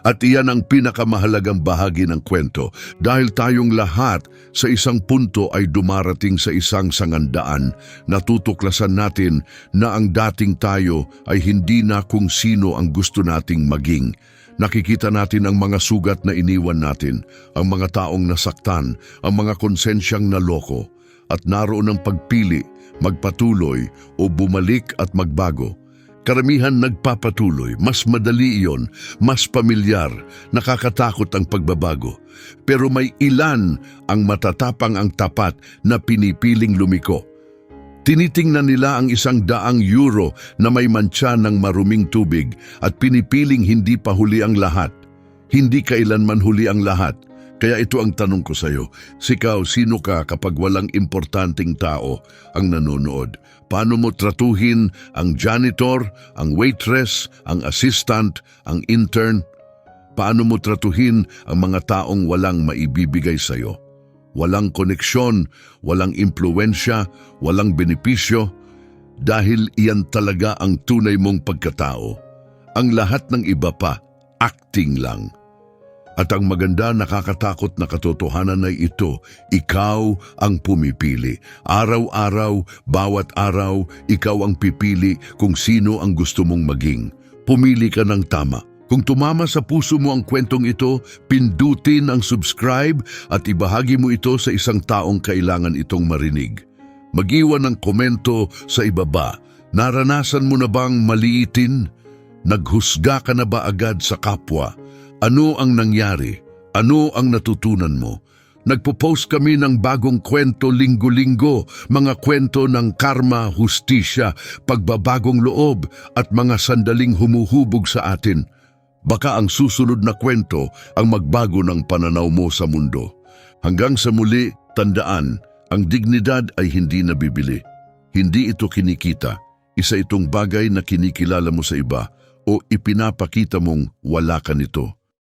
At iyan ang pinakamahalagang bahagi ng kwento dahil tayong lahat sa isang punto ay dumarating sa isang sangandaan. Natutuklasan natin na ang dating tayo ay hindi na kung sino ang gusto nating maging. Nakikita natin ang mga sugat na iniwan natin, ang mga taong nasaktan, ang mga konsensyang naloko. At naroon ang pagpili, magpatuloy o bumalik at magbago. Karamihan nagpapatuloy, mas madali iyon, mas pamilyar, nakakatakot ang pagbabago. Pero may ilan ang matatapang ang tapat na pinipiling lumiko. Tinitingnan nila ang €100 na may mantsa ng maruming tubig at pinipiling hindi pa huli ang lahat. Hindi kailanman huli ang lahat. Kaya ito ang tanong ko sa iyo. Sikaw, sino ka kapag walang importanteng tao ang nanonood? Paano mo tratuhin ang janitor, ang waitress, ang assistant, ang intern? Paano mo tratuhin ang mga taong walang maibibigay sa iyo? Walang koneksyon, walang impluwensya, walang benepisyo, dahil iyan talaga ang tunay mong pagkatao. Ang lahat ng iba pa, acting lang. At ang maganda, nakakatakot na katotohanan ay ito, ikaw ang pumipili. Araw-araw, bawat araw, ikaw ang pipili kung sino ang gusto mong maging. Pumili ka ng tama. Kung tumama sa puso mo ang kwentong ito, pindutin ang subscribe at ibahagi mo ito sa isang taong kailangan itong marinig. Mag-iwan ng komento sa ibaba. Naranasan mo na bang maliitin? Naghusga ka na ba agad sa kapwa? Ano ang nangyari? Ano ang natutunan mo? Nagpo-post kami ng bagong kwento linggo-linggo, mga kwento ng karma, hustisya, pagbabagong loob at mga sandaling humuhubog sa atin. Baka ang susunod na kwento ang magbago ng pananaw mo sa mundo. Hanggang sa muli, tandaan, ang dignidad ay hindi nabibili. Hindi ito kinikita. Isa itong bagay na kinikilala mo sa iba o ipinapakita mong wala ka nito.